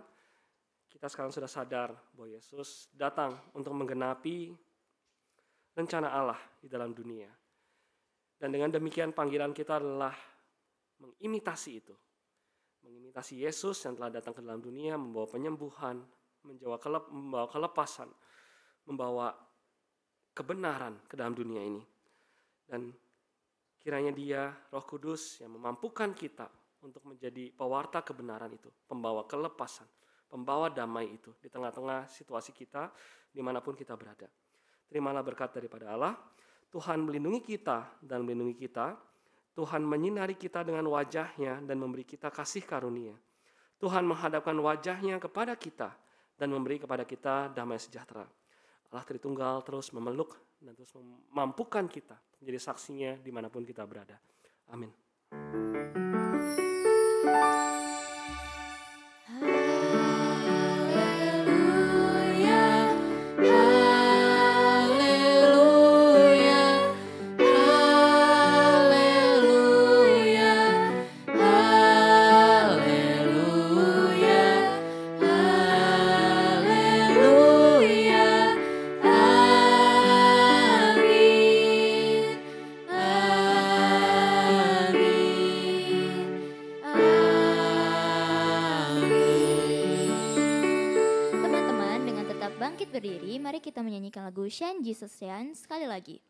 kita sekarang sudah sadar bahwa Yesus datang untuk menggenapi rencana Allah di dalam dunia. Dan dengan demikian panggilan kita adalah mengimitasi itu. Mengimitasi Yesus yang telah datang ke dalam dunia, membawa penyembuhan, membawa kelepasan, membawa kebenaran ke dalam dunia ini. Dan kiranya Dia, Roh Kudus, yang memampukan kita untuk menjadi pewarta kebenaran itu, pembawa kelepasan, pembawa damai itu di tengah-tengah situasi kita, dimanapun kita berada. Terimalah berkat daripada Allah. Tuhan melindungi kita dan melindungi kita. Tuhan menyinari kita dengan wajah-Nya dan memberi kita kasih karunia. Tuhan menghadapkan wajah-Nya kepada kita dan memberi kepada kita damai sejahtera. Allah Tritunggal terus memeluk dan terus memampukan kita menjadi saksinya dimanapun kita berada. Amin. Berdiri, mari kita menyanyikan lagu Shine Jesus Shine sekali lagi.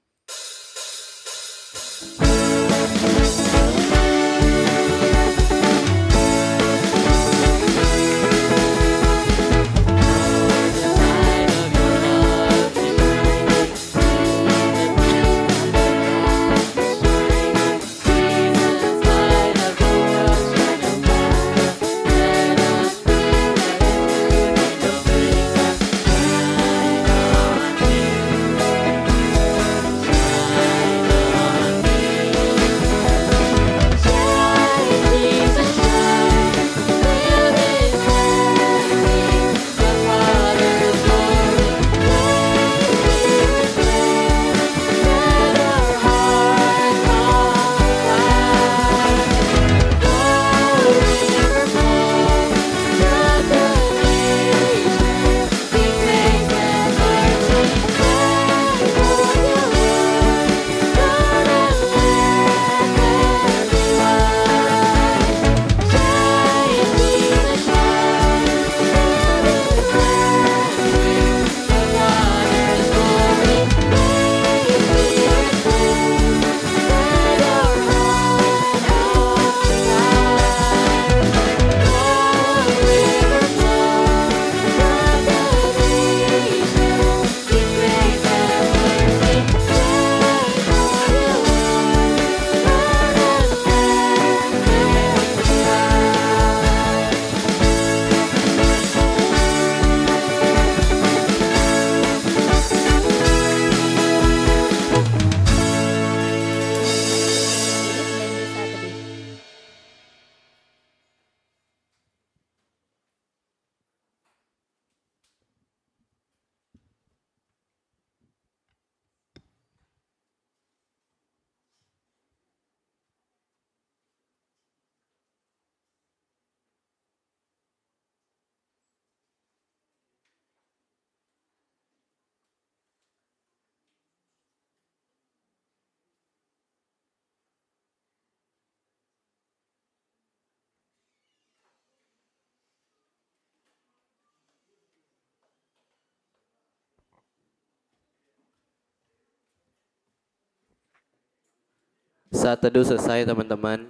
Saat teduh selesai teman-teman.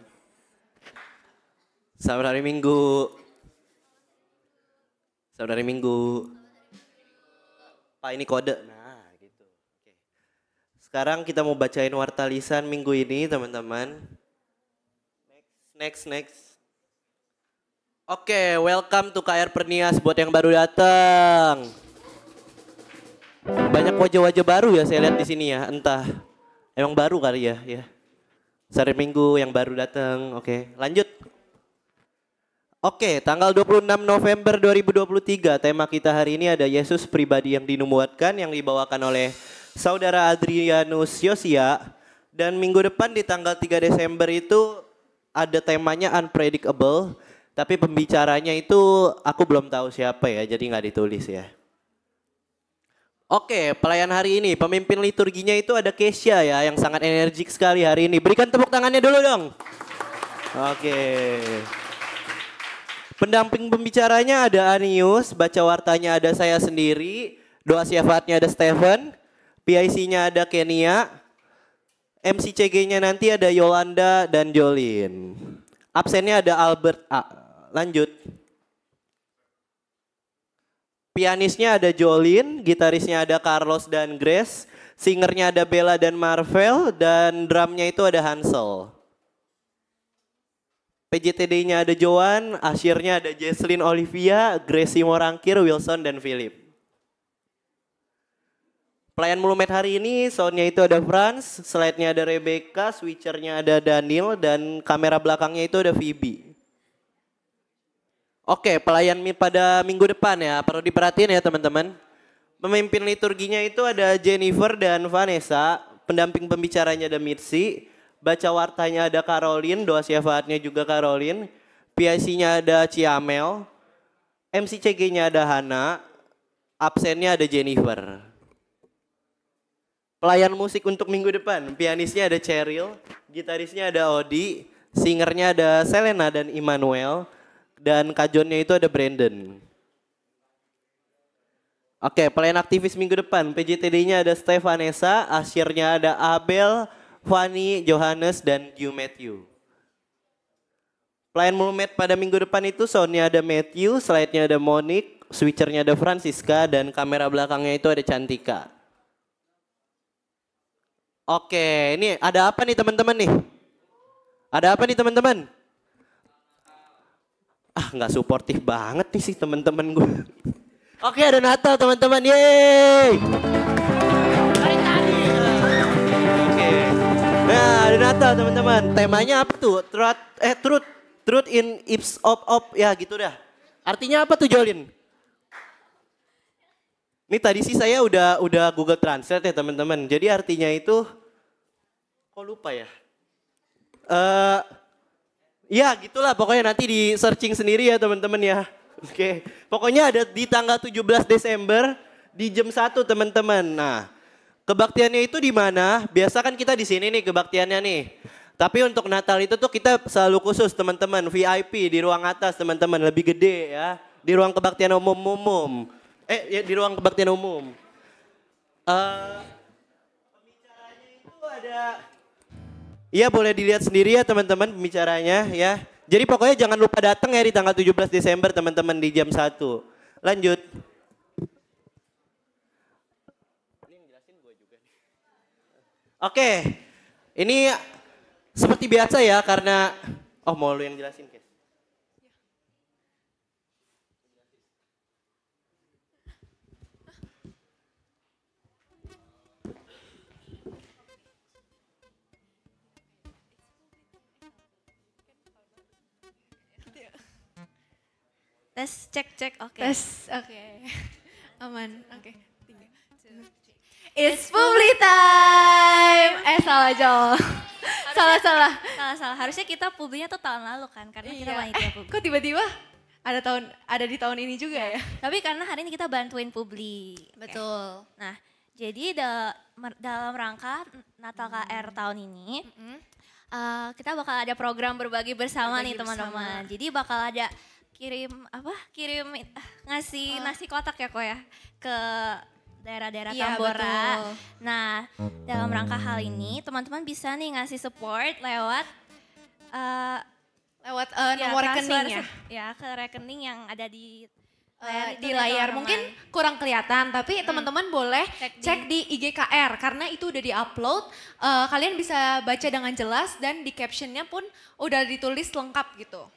Selamat hari Minggu. Selamat hari Minggu. Pak ini kode. Nah gitu. Oke. Sekarang kita mau bacain warta lisan minggu ini teman-teman. Next. Oke, welcome to KR Pernias buat yang baru datang. Banyak wajah-wajah baru ya saya lihat di sini ya. Entah emang baru kali ya. Hari Minggu yang baru datang. Oke, lanjut. Oke, tanggal 26 November 2023 tema kita hari ini ada Yesus pribadi yang dinubuatkan yang dibawakan oleh Saudara Adrianus Yosia. Dan minggu depan di tanggal 3 Desember itu ada temanya unpredictable, tapi pembicaranya itu aku belum tahu siapa ya, jadi nggak ditulis ya. Oke, pelayan hari ini, pemimpin liturginya itu ada Kesha ya, yang sangat energik sekali hari ini. Berikan tepuk tangannya dulu dong. Oke. Pendamping pembicaranya ada Anius, baca wartanya ada saya sendiri, doa syafaatnya ada Stephen, PIC-nya ada Kenia, MC CG-nya nanti ada Yolanda dan Jolin. Absennya ada Albert A. Lanjut. Pianisnya ada Jolin, gitarisnya ada Carlos dan Grace, singernya ada Bella dan Marvel, dan drumnya itu ada Hansel. PJTD-nya ada Joan, asyirnya ada Jesslyn Olivia, Gracie Morangkir, Wilson, dan Philip. Pelayan Mulumet hari ini, soundnya itu ada Franz, slide-nya ada Rebecca, switchernya ada Daniel, dan kamera belakangnya itu ada Phoebe. Oke, pelayan pada minggu depan ya, perlu diperhatiin ya teman-teman. Pemimpin liturginya itu ada Jennifer dan Vanessa, pendamping pembicaranya ada Mitzi, baca wartanya ada Caroline, doa syafaatnya juga Caroline, PIC-nya ada Ciamel, MC CG-nya ada Hana, absennya ada Jennifer. Pelayan musik untuk minggu depan, pianisnya ada Cheryl, gitarisnya ada Odi, singernya ada Selena dan Immanuel, dan kajonnya itu ada Brandon. Oke, pelayan aktivis minggu depan, PJTD-nya ada Stefanesa, asyirnya ada Abel, Fanny, Johannes, dan Hugh Matthew. Pelayan Mulumet pada minggu depan itu soundnya ada Matthew, slide-nya ada Monique, switchernya ada Francisca, dan kamera belakangnya itu ada Cantika. Oke, ini ada apa nih teman-teman nih? Ada apa nih teman-teman? Nggak suportif banget nih sih teman-teman gue. Oke, ada Natal teman-teman, yeay. Hari tadi. Oke. Nah, ada Natal teman-teman. Temanya apa tuh? Truth in Ips of ya gitu dah. Artinya apa tuh Jolin? Ini tadi sih saya udah Google Translate ya teman-teman. Jadi artinya itu, kok lupa ya? Ya gitulah pokoknya nanti di searching sendiri ya teman-teman ya. Oke, pokoknya ada di tanggal 17 Desember di jam 1 teman-teman. Nah, kebaktiannya itu di mana? Biasa kan kita di sini nih kebaktiannya nih. Tapi untuk Natal itu tuh kita selalu khusus teman-teman, VIP di ruang atas teman-teman, lebih gede ya. Di ruang kebaktian umum. Ya, di ruang kebaktian umum. Pembicaranya itu ada... Iya boleh dilihat sendiri ya teman-teman pembicaranya ya. Jadi pokoknya jangan lupa datang ya di tanggal 17 Desember teman-teman di jam 1. Lanjut. Oke, ini seperti biasa ya karena... Oh mau lu yang jelasin Kes? Tes, cek, oke. Tes, oke. Aman, oke. It's Publi time. Salah Jol. Salah. Harusnya kita publinya tuh tahun lalu kan, karena kita panitia publi. Kok tiba-tiba ada di tahun ini juga ya? Tapi karena hari ini kita bantuin publi. Betul. Nah, jadi dalam rangka Natal KR tahun ini, kita bakal ada program berbagi bersama nih teman-teman. Jadi bakal ada ngasih nasi kotak ya kok ya ke daerah-daerah Tambora. Betul. Nah, dalam rangka hal ini teman-teman bisa nih ngasih support lewat nomor rekeningnya. Ya, ke rekening yang ada di di layar mungkin kurang kelihatan tapi teman-teman boleh cek di IG KR karena itu udah di-upload. Kalian bisa baca dengan jelas dan di captionnya pun udah ditulis lengkap gitu.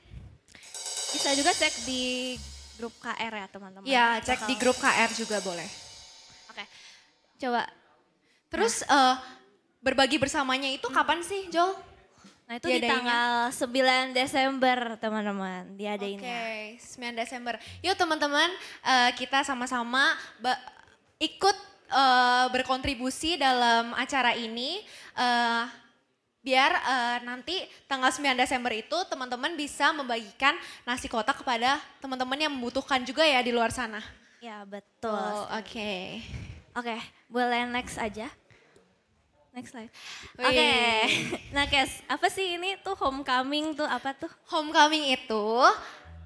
Bisa juga cek di grup KR ya teman-teman. Iya, cek di grup KR juga boleh. Oke, coba. Terus berbagi bersamanya itu kapan sih Jol? Nah itu di tanggal 9 Desember teman-teman diadainnya. Oke, 9 Desember. Yuk teman-teman kita sama-sama ikut berkontribusi dalam acara ini. biar nanti tanggal 9 Desember itu teman-teman bisa membagikan nasi kotak kepada teman-teman yang membutuhkan juga ya di luar sana. Ya betul. Oh, oke. Oke, boleh next aja. Next slide. Wih. Oke, nah Kes, apa sih ini tuh homecoming tuh apa tuh? Homecoming itu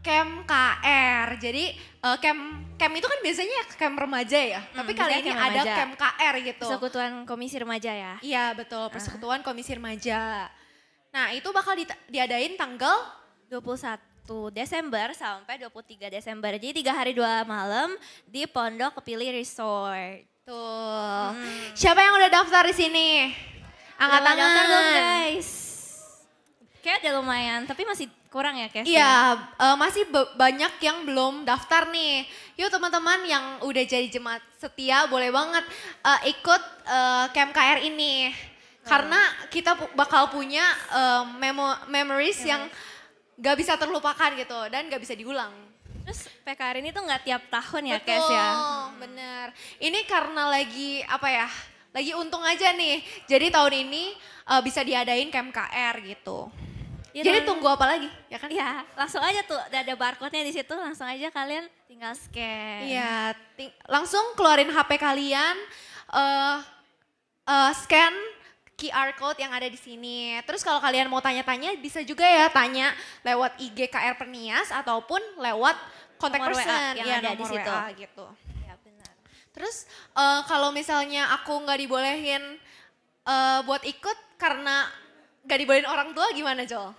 camp KR. Jadi camp itu kan biasanya camp remaja ya. Tapi kali biasanya ini camp ada remaja. camp KR gitu. Persekutuan Komisi Remaja ya? Iya betul, Persekutuan Komisi Remaja. Nah itu bakal diadain tanggal 21 Desember sampai 23 Desember. Jadi 3 hari 2 malam di Pondok Kepilih Resort. tuh. Siapa yang udah daftar di sini? Angkat Udah daftar belum tangan. guys? Kayak udah lumayan, tapi masih kurang ya Kes? Iya, masih banyak yang belum daftar nih. Yuk teman-teman yang udah jadi jemaat setia boleh banget ikut Camp KR ini. Karena kita bakal punya memories yang gak bisa terlupakan gitu dan gak bisa diulang. Terus PKR ini tuh nggak tiap tahun ya Betul, Kes ya? bener. Ini karena lagi apa ya, lagi untung aja nih. Jadi tahun ini bisa diadain Camp KR gitu. Ya, Jadi teman- tunggu apa lagi ya kan? Iya, langsung aja tuh udah ada barcode-nya di situ, langsung aja kalian tinggal scan. Iya, langsung keluarin HP kalian, scan QR code yang ada di sini. Terus kalau kalian mau tanya-tanya bisa juga ya tanya lewat IG KR Pernias ataupun lewat contact Nomor WA person yang ya, ada di nomor situ. WA gitu. Ya benar. Terus kalau misalnya aku nggak dibolehin buat ikut karena nggak dibolehin orang tua gimana Jol?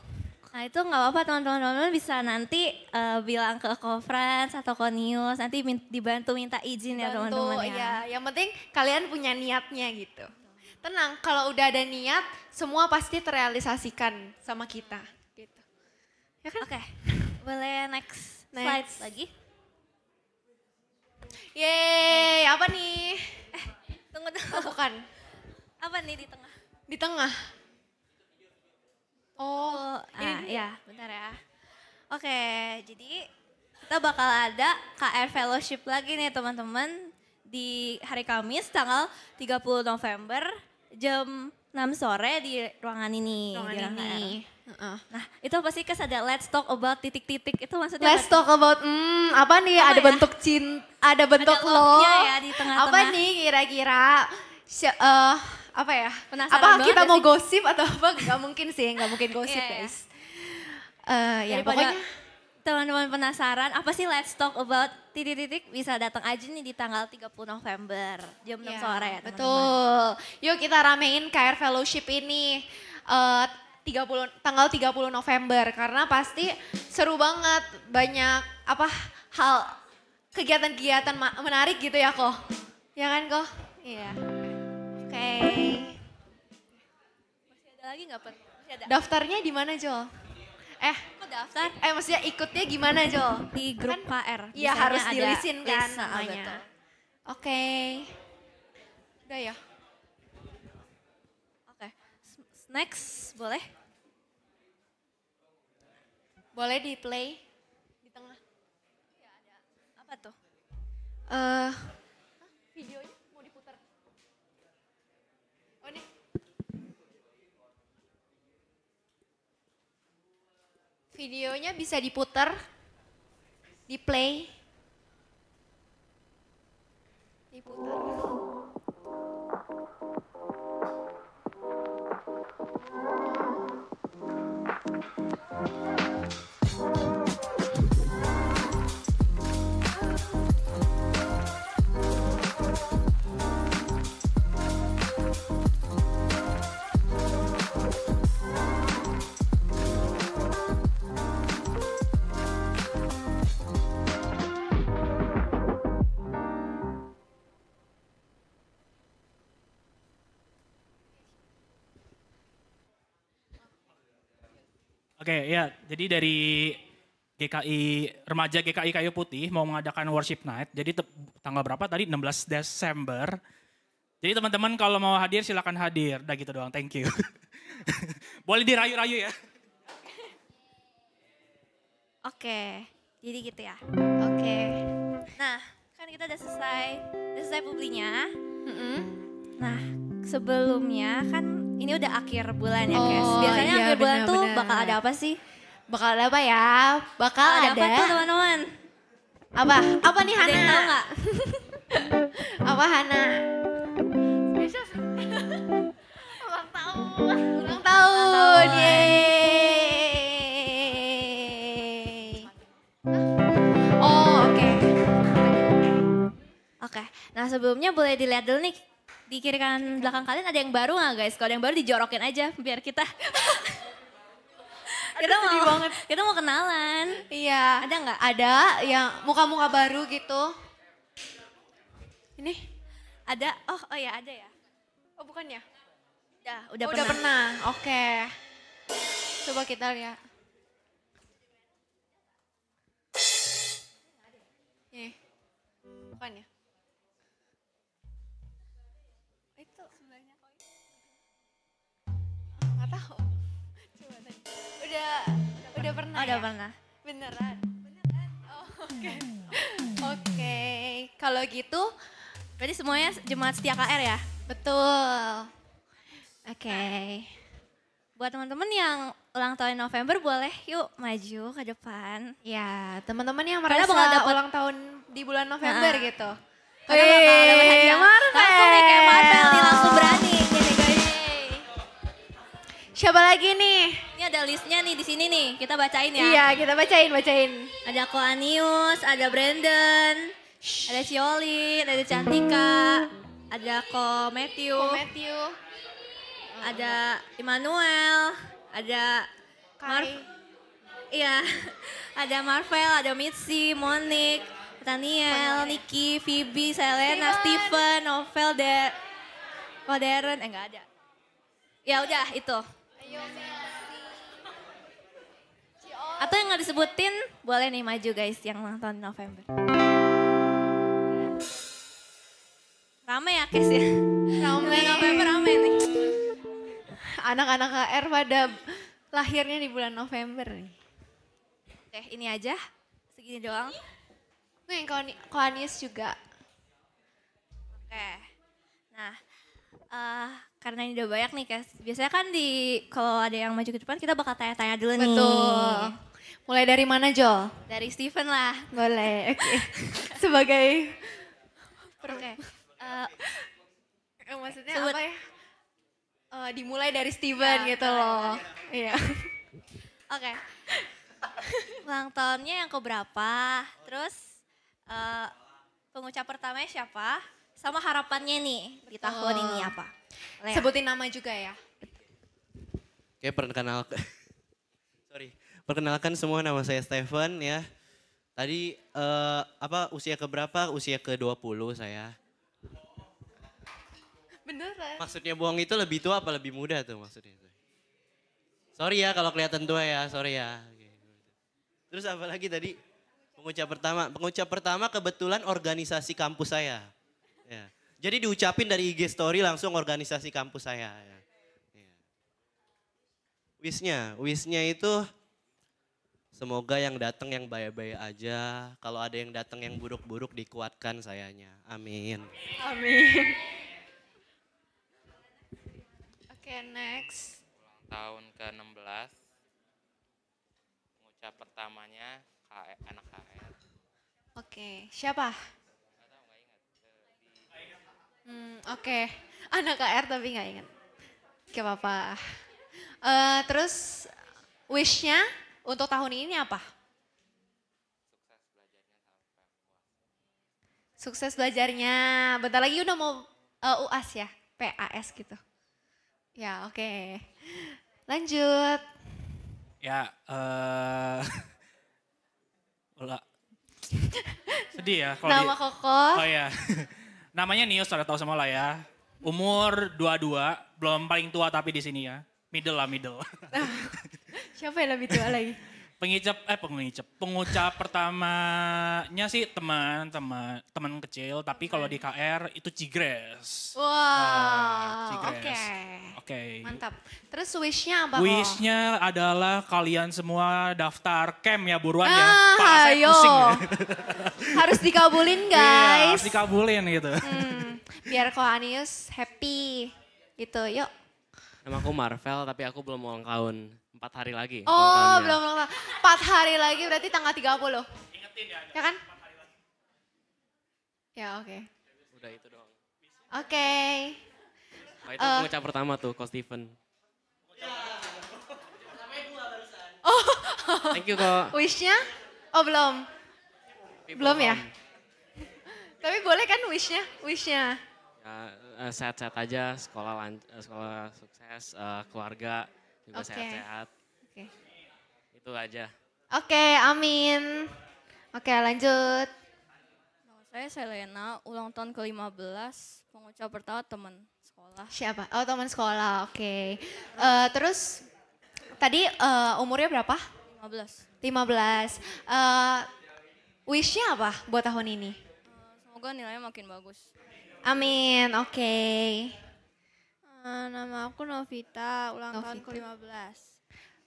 Nah itu nggak apa-apa teman-teman bisa nanti bilang ke conference atau ke news, nanti dibantu minta izin ya Bantu, teman-teman ya. ya. Yang penting kalian punya niatnya gitu. Tenang, kalau udah ada niat, semua pasti terrealisasikan sama kita. Gitu. Ya kan? Oke, boleh next slide Next. lagi? Yeay, apa nih? Tunggu Oh, dulu. bukan. Apa nih di tengah? Di tengah. Oh, Ya, bentar ya. Oke, jadi kita bakal ada KR Fellowship lagi nih teman-teman di hari Kamis tanggal 30 November jam 6 sore di ruangan ini. ruangan di ruang KR. ini. Heeh. Nah, itu apa sih Kes ada let's talk about titik-titik itu maksudnya Let's apa? talk about, apa nih? Apa Ada ya? bentuk ada bentuk Ada lo. love-nya ya di tengah-tengah. Apa nih kira-kira? Apa ya? Penasaran Apa banget kita gak mau sih? gosip atau apa? Gak mungkin sih, gak mungkin gosip Iya, iya. guys. Ya Daripada pokoknya. teman-teman penasaran apa sih let's talk about titik-titik bisa datang aja nih di tanggal 30 November jam 6 Ya, sore ya teman-teman. betul. Yuk kita ramein KR Fellowship ini. 30 tanggal 30 November karena pasti seru banget, banyak hal kegiatan-kegiatan menarik gitu ya kok. Ya kan kok? Iya. Oke. Masih ada lagi nggak Pen? Masih ada. Daftarnya di mana Jol? Kok daftar? Maksudnya ikutnya gimana Jol? Di grup Kan- KR. Iya Biasanya harus ada dilisin kan list, namanya. betul. Oke. Udah ya? Oke. Next, boleh? Boleh di play di tengah. Apa tuh? Videonya mau diputar. Oh nih. Videonya bisa diputar, di play. Diputar. Oke, ya. Jadi dari Remaja GKI Kayu Putih mau mengadakan worship night. Jadi tanggal berapa tadi? 16 Desember. Jadi teman-teman kalau mau hadir silakan hadir. Udah gitu doang, thank you. Boleh dirayu-rayu ya. Oke, jadi gitu ya. Oke. Nah, kan kita udah selesai publinya. Mm-mm. Nah, sebelumnya kan ini udah akhir bulan ya guys. Oh, Biasanya iya, akhir bulan tuh benar-benar. bakal ada apa sih? Bakal ada apa ya? Bakal Ada ada, apa tuh teman-teman? apa? Apa nih Ada Hana? yang tahu nggak? Apa Hana? Ulang tahun. Ulang tahun. Yeay. Oh, oke. Oke, nah sebelumnya boleh dilihat dulu nih di kiri kanan belakang kalian ada yang baru nggak guys? Kalau ada yang baru dijorokin aja biar kita kita mau kenalan. Iya. Ada nggak? Ada yang muka-muka baru gitu. Ini? Ada? Oh ya ada ya. Oh bukan ya? Udah Oh, pernah. udah pernah. Oke. Coba kita lihat. Nih. Bukan ya? Itu sebelahnya kok. Nggak tahu. Coba tadi. Udah pernah Oh, udah ya? pernah. Beneran? Beneran? Oh, oke. Oke. Kalau gitu, Berarti semuanya jemaat setia KR ya? betul. Oke. Buat teman-teman yang ulang tahun November boleh yuk maju ke depan. Ya, teman-teman yang Karena merasa bakal dapet- ulang tahun di bulan November Nah. gitu. Karena bakal dapat hadiah. Marvel. Langsung nih kayak Marvel nih langsung berani. Gini guys. Siapa lagi nih? Ini ada listnya nih di sini nih. Kita bacain ya. Iya, kita bacain. Ada Ko Anius, ada Brandon, ada Ciolin, ada Cantika, ada Ko Matthew, Matthew, ada Immanuel, ada Kai. Iya, ada Marvel, ada Mitzi, Monik, Nathaniel, Niki, Phoebe, Selena, Steven, Novel, Darren, enggak ada. Ya udah itu. Atau yang nggak disebutin boleh nih maju guys yang ulang tahun November. Rame ya Kes ya? Bulan November rame nih. Anak-anak KR pada lahirnya di bulan November nih. Oke ini aja, segini doang. Nih, Koanius juga. Oke, nah karena ini udah banyak nih Kes. Biasanya kan kalau ada yang maju ke depan kita bakal tanya-tanya dulu nih. Betul. Mulai dari mana, Jol? Dari Steven lah. Boleh, oke. Sebagai... Oke. maksudnya Sebut. apa ya? Dimulai dari Steven gitu loh. Iya. Oke. Ulang tahunnya yang keberapa? Terus pengucap pertamanya siapa? Sama harapannya nih di tahun ini apa? Lea. Sebutin nama juga ya. Oke, perkenalkan semua, nama saya Steven ya. Tadi usia keberapa? Usia ke-20 saya. Beneran. Maksudnya bohong itu lebih tua apa lebih muda tuh maksudnya? Sorry ya kalau kelihatan tua ya, sorry ya. Oke. Terus apa lagi tadi? Pengucap pertama kebetulan organisasi kampus saya. Ya. Jadi diucapin dari IG story langsung organisasi kampus saya. Ya. Ya. Wishnya itu semoga yang datang yang baik-baik aja. Kalau ada yang datang yang buruk-buruk dikuatkan sayanya. Amin. Amin. Oke, next. Ulang tahun ke-16. Pengucap pertamanya anak KR. Oke, siapa? Oke, anak KR tapi nggak ingat. Gak apa-apa. Terus wish-nya untuk tahun ini apa? Sukses belajarnya. Bentar lagi udah mau UAS ya, PAS gitu. Ya oke. Lanjut. Ya, sedih ya kalau Nama Koko. Oh ya, namanya Nios, udah tahu semua lah ya. Umur 22, belum paling tua tapi di sini ya. Middle lah, middle. Siapa yang lebih tua lagi? Pengucap pertamanya sih teman kecil, tapi kalau di KR itu Cigres. Wah, Cigres. oke. Mantap. Terus wish-nya apa kok? Wish-nya adalah kalian semua daftar camp ya buruan ya. Pak, saya Ayo. pusing ya. Harus dikabulin Iya, guys. harus dikabulin gitu. Biar Ko Anius happy gitu, yuk. Nama aku Marvel, tapi aku belum ulang tahun. 4 hari lagi. Oh, ulang tahunnya. belum ulang tahun. 4 hari lagi berarti tanggal 30. Ingetin ya. Ya kan? Ya, oke. Udah itu doang. Oke. Nah, itu pengucap pertama tuh, Ko Steven. Oh. Thank you, Ko. Wish-nya? Oh, belum. Belum ya? Tapi boleh kan wish-nya? Wish-nya. Ya, sehat-sehat aja, sekolah sukses, keluarga juga Oke. sehat-sehat. Oke. Itu aja. Oke, amin. Oke, lanjut. Nama saya Selena, ulang tahun ke-15, pengucap pertama teman sekolah. Siapa? Oh, teman sekolah. Oke. Terus tadi umurnya berapa? 15. 15. Wish-nya apa buat tahun ini? Semoga nilainya makin bagus. Amin. Oke. Nama aku Novita, ulang tahun Novita. ke-15.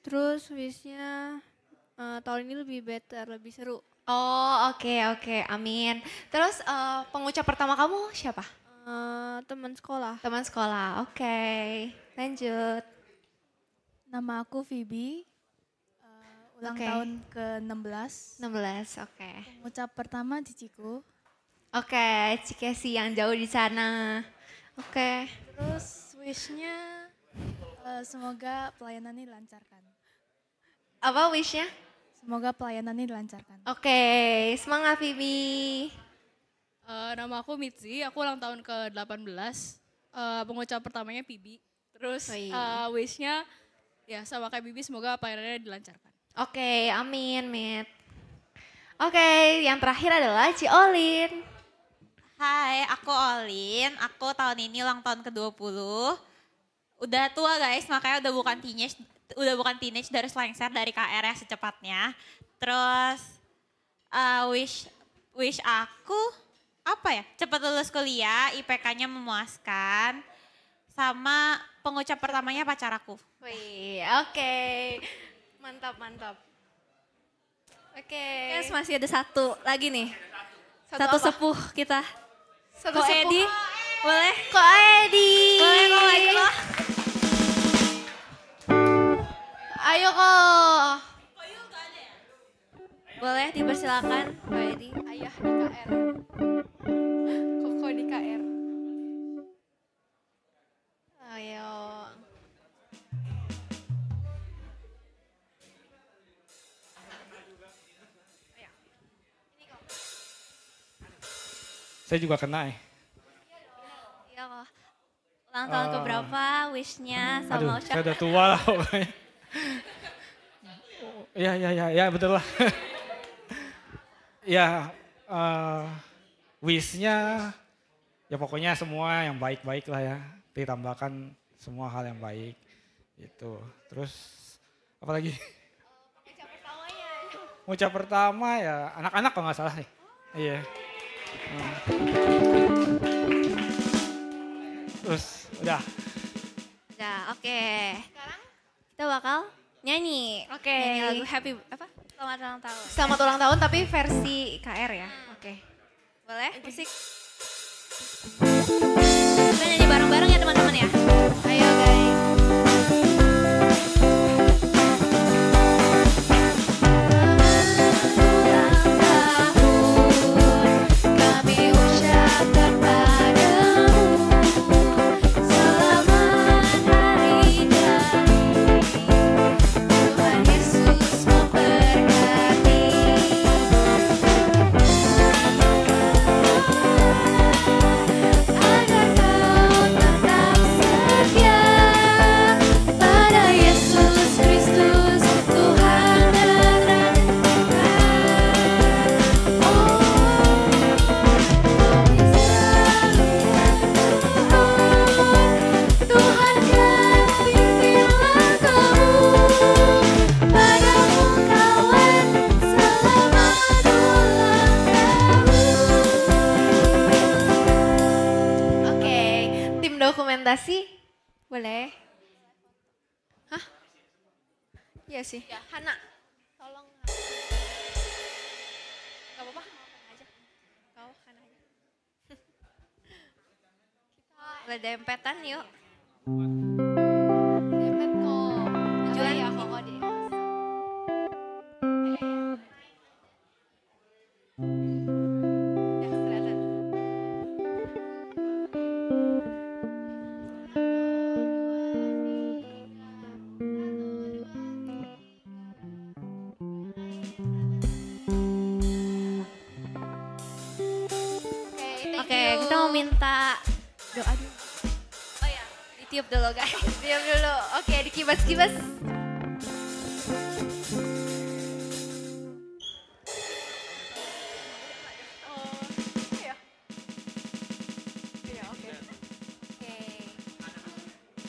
Terus wish-nya tahun ini lebih better, lebih seru. Oh, oke. Amin. Terus pengucap pertama kamu siapa? Teman sekolah. Teman sekolah. Oke. Lanjut. Nama aku Vibi, ulang Oke. tahun ke-16. 16. Oke. Pengucap pertama ciciku. Oke, Cikesi yang jauh di sana. Oke. Terus wish-nya semoga pelayanannya dilancarkan. Apa wish-nya? Semoga pelayanannya dilancarkan. Oke, semangat Vivi. Nama aku Mitzi, aku ulang tahun ke-18. Pengucap pertamanya Pibi. Terus wish-nya ya sama kayak Bibi, semoga pelayanannya dilancarkan. Oke, amin, Mit. Oke, yang terakhir adalah Ci Olin. Hai, aku Olin. Aku tahun ini ulang tahun ke-20. Udah tua guys, makanya udah bukan teenage dari lengser dari KR ya secepatnya. Terus wish aku apa ya? Cepat lulus kuliah, IPK-nya memuaskan. Sama pengucap pertamanya pacar aku. Wih, oke. Mantap. Oke. Guys, masih ada satu lagi nih. apa? Satu sepuh kita. Satu Ko sepuh. Edi, boleh? Ko Edi. Boleh kok lagi loh. Ayo kok. Boleh dipersilakan, Ko Edi. Ayah di KR. Koko di KR. Ayo. Saya juga kena ya. Iya kok. Ulang tahun keberapa, wish-nya sama Aduh, ucap. saya udah tua lah pokoknya. Ya betul lah. Ya, wish-nya ya pokoknya semua yang baik-baik lah ya. Ditambahkan semua hal yang baik gitu. Terus apa lagi? Ucap pertama ya anak-anak kalau nggak salah nih. Iya. Terus udah. Udah, oke. Sekarang kita bakal nyanyi. Oke. Nyanyi lagu happy apa? Selamat ulang tahun. Selamat ulang tahun tapi versi KR ya. Oke. Boleh? Musik. Kita nyanyi bareng-bareng ya teman-teman ya. Ayo guys. Kami ucapkan padamu selamat hari jadi. Tuhan Yesus memberkati. Agar kau tetap setia pada Yesus Kristus Tuhan dan Raja. Oh, Tuhan kan pimpinlah kamu, padamu kawan, selamat ulang tahun. Oke, tim dokumentasi boleh? Hah? Iya sih. Ya, Hana, tolong. Gak apa-apa, Hana aja. Kau Hana aja. Kita dempetan yuk. Oke, kita mau minta doa dulu. Oh ya, ditiup dulu guys. Diam dulu. Oke, dikibas-kibas.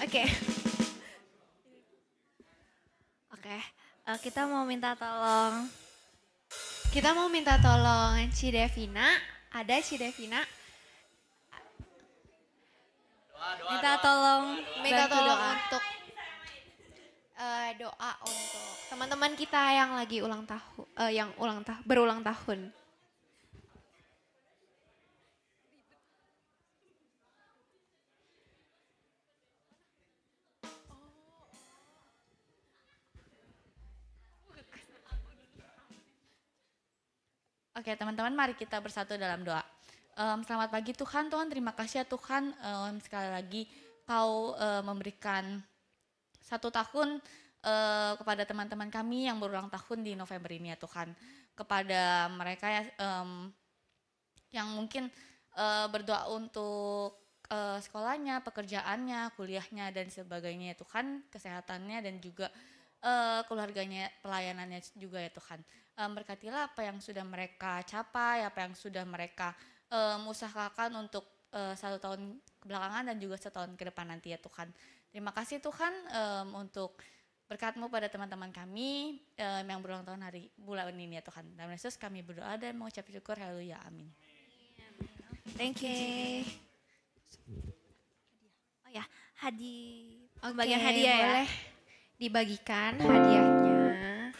Oke. Oke, kita mau minta tolong. Kita mau minta tolong Ci Devina. Ada Ci Devina? Minta tolong untuk doa untuk teman-teman kita yang lagi berulang tahun. Oke teman-teman, mari kita bersatu dalam doa. Selamat pagi Tuhan, terima kasih ya Tuhan sekali lagi Kau memberikan 1 tahun kepada teman-teman kami yang berulang tahun di November ini ya Tuhan. Kepada mereka yang mungkin berdoa untuk sekolahnya, pekerjaannya, kuliahnya dan sebagainya ya Tuhan, kesehatannya dan juga keluarganya, pelayanannya juga ya Tuhan. Berkatilah apa yang sudah mereka capai, apa yang sudah mereka usahakan untuk 1 tahun kebelakangan dan juga 1 tahun ke depan nanti ya Tuhan. Terima kasih Tuhan untuk berkat-Mu pada teman-teman kami yang berulang tahun hari bulan ini ya Tuhan. Dalam Yesus kami berdoa dan mengucap syukur, haleluya, amin. Thank you. Oh ya, bagian hadiah ya. Boleh dibagikan hadiahnya.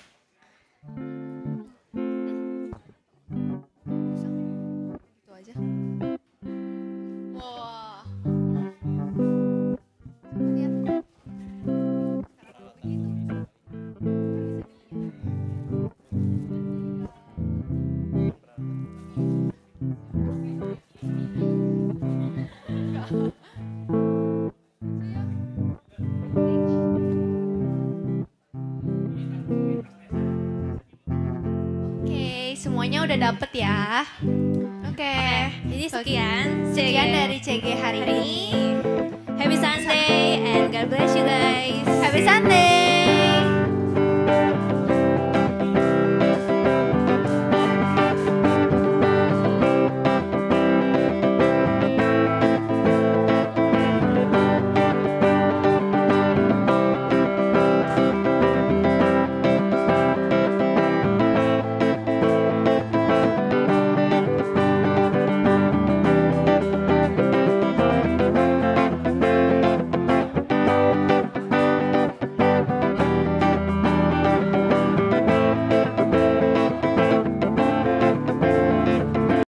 Itu aja. Wah. Lihat. Semuanya udah dapet ya. Oke. Jadi sekian dari CG hari ini. Happy Sunday and God bless you guys. Happy Sunday.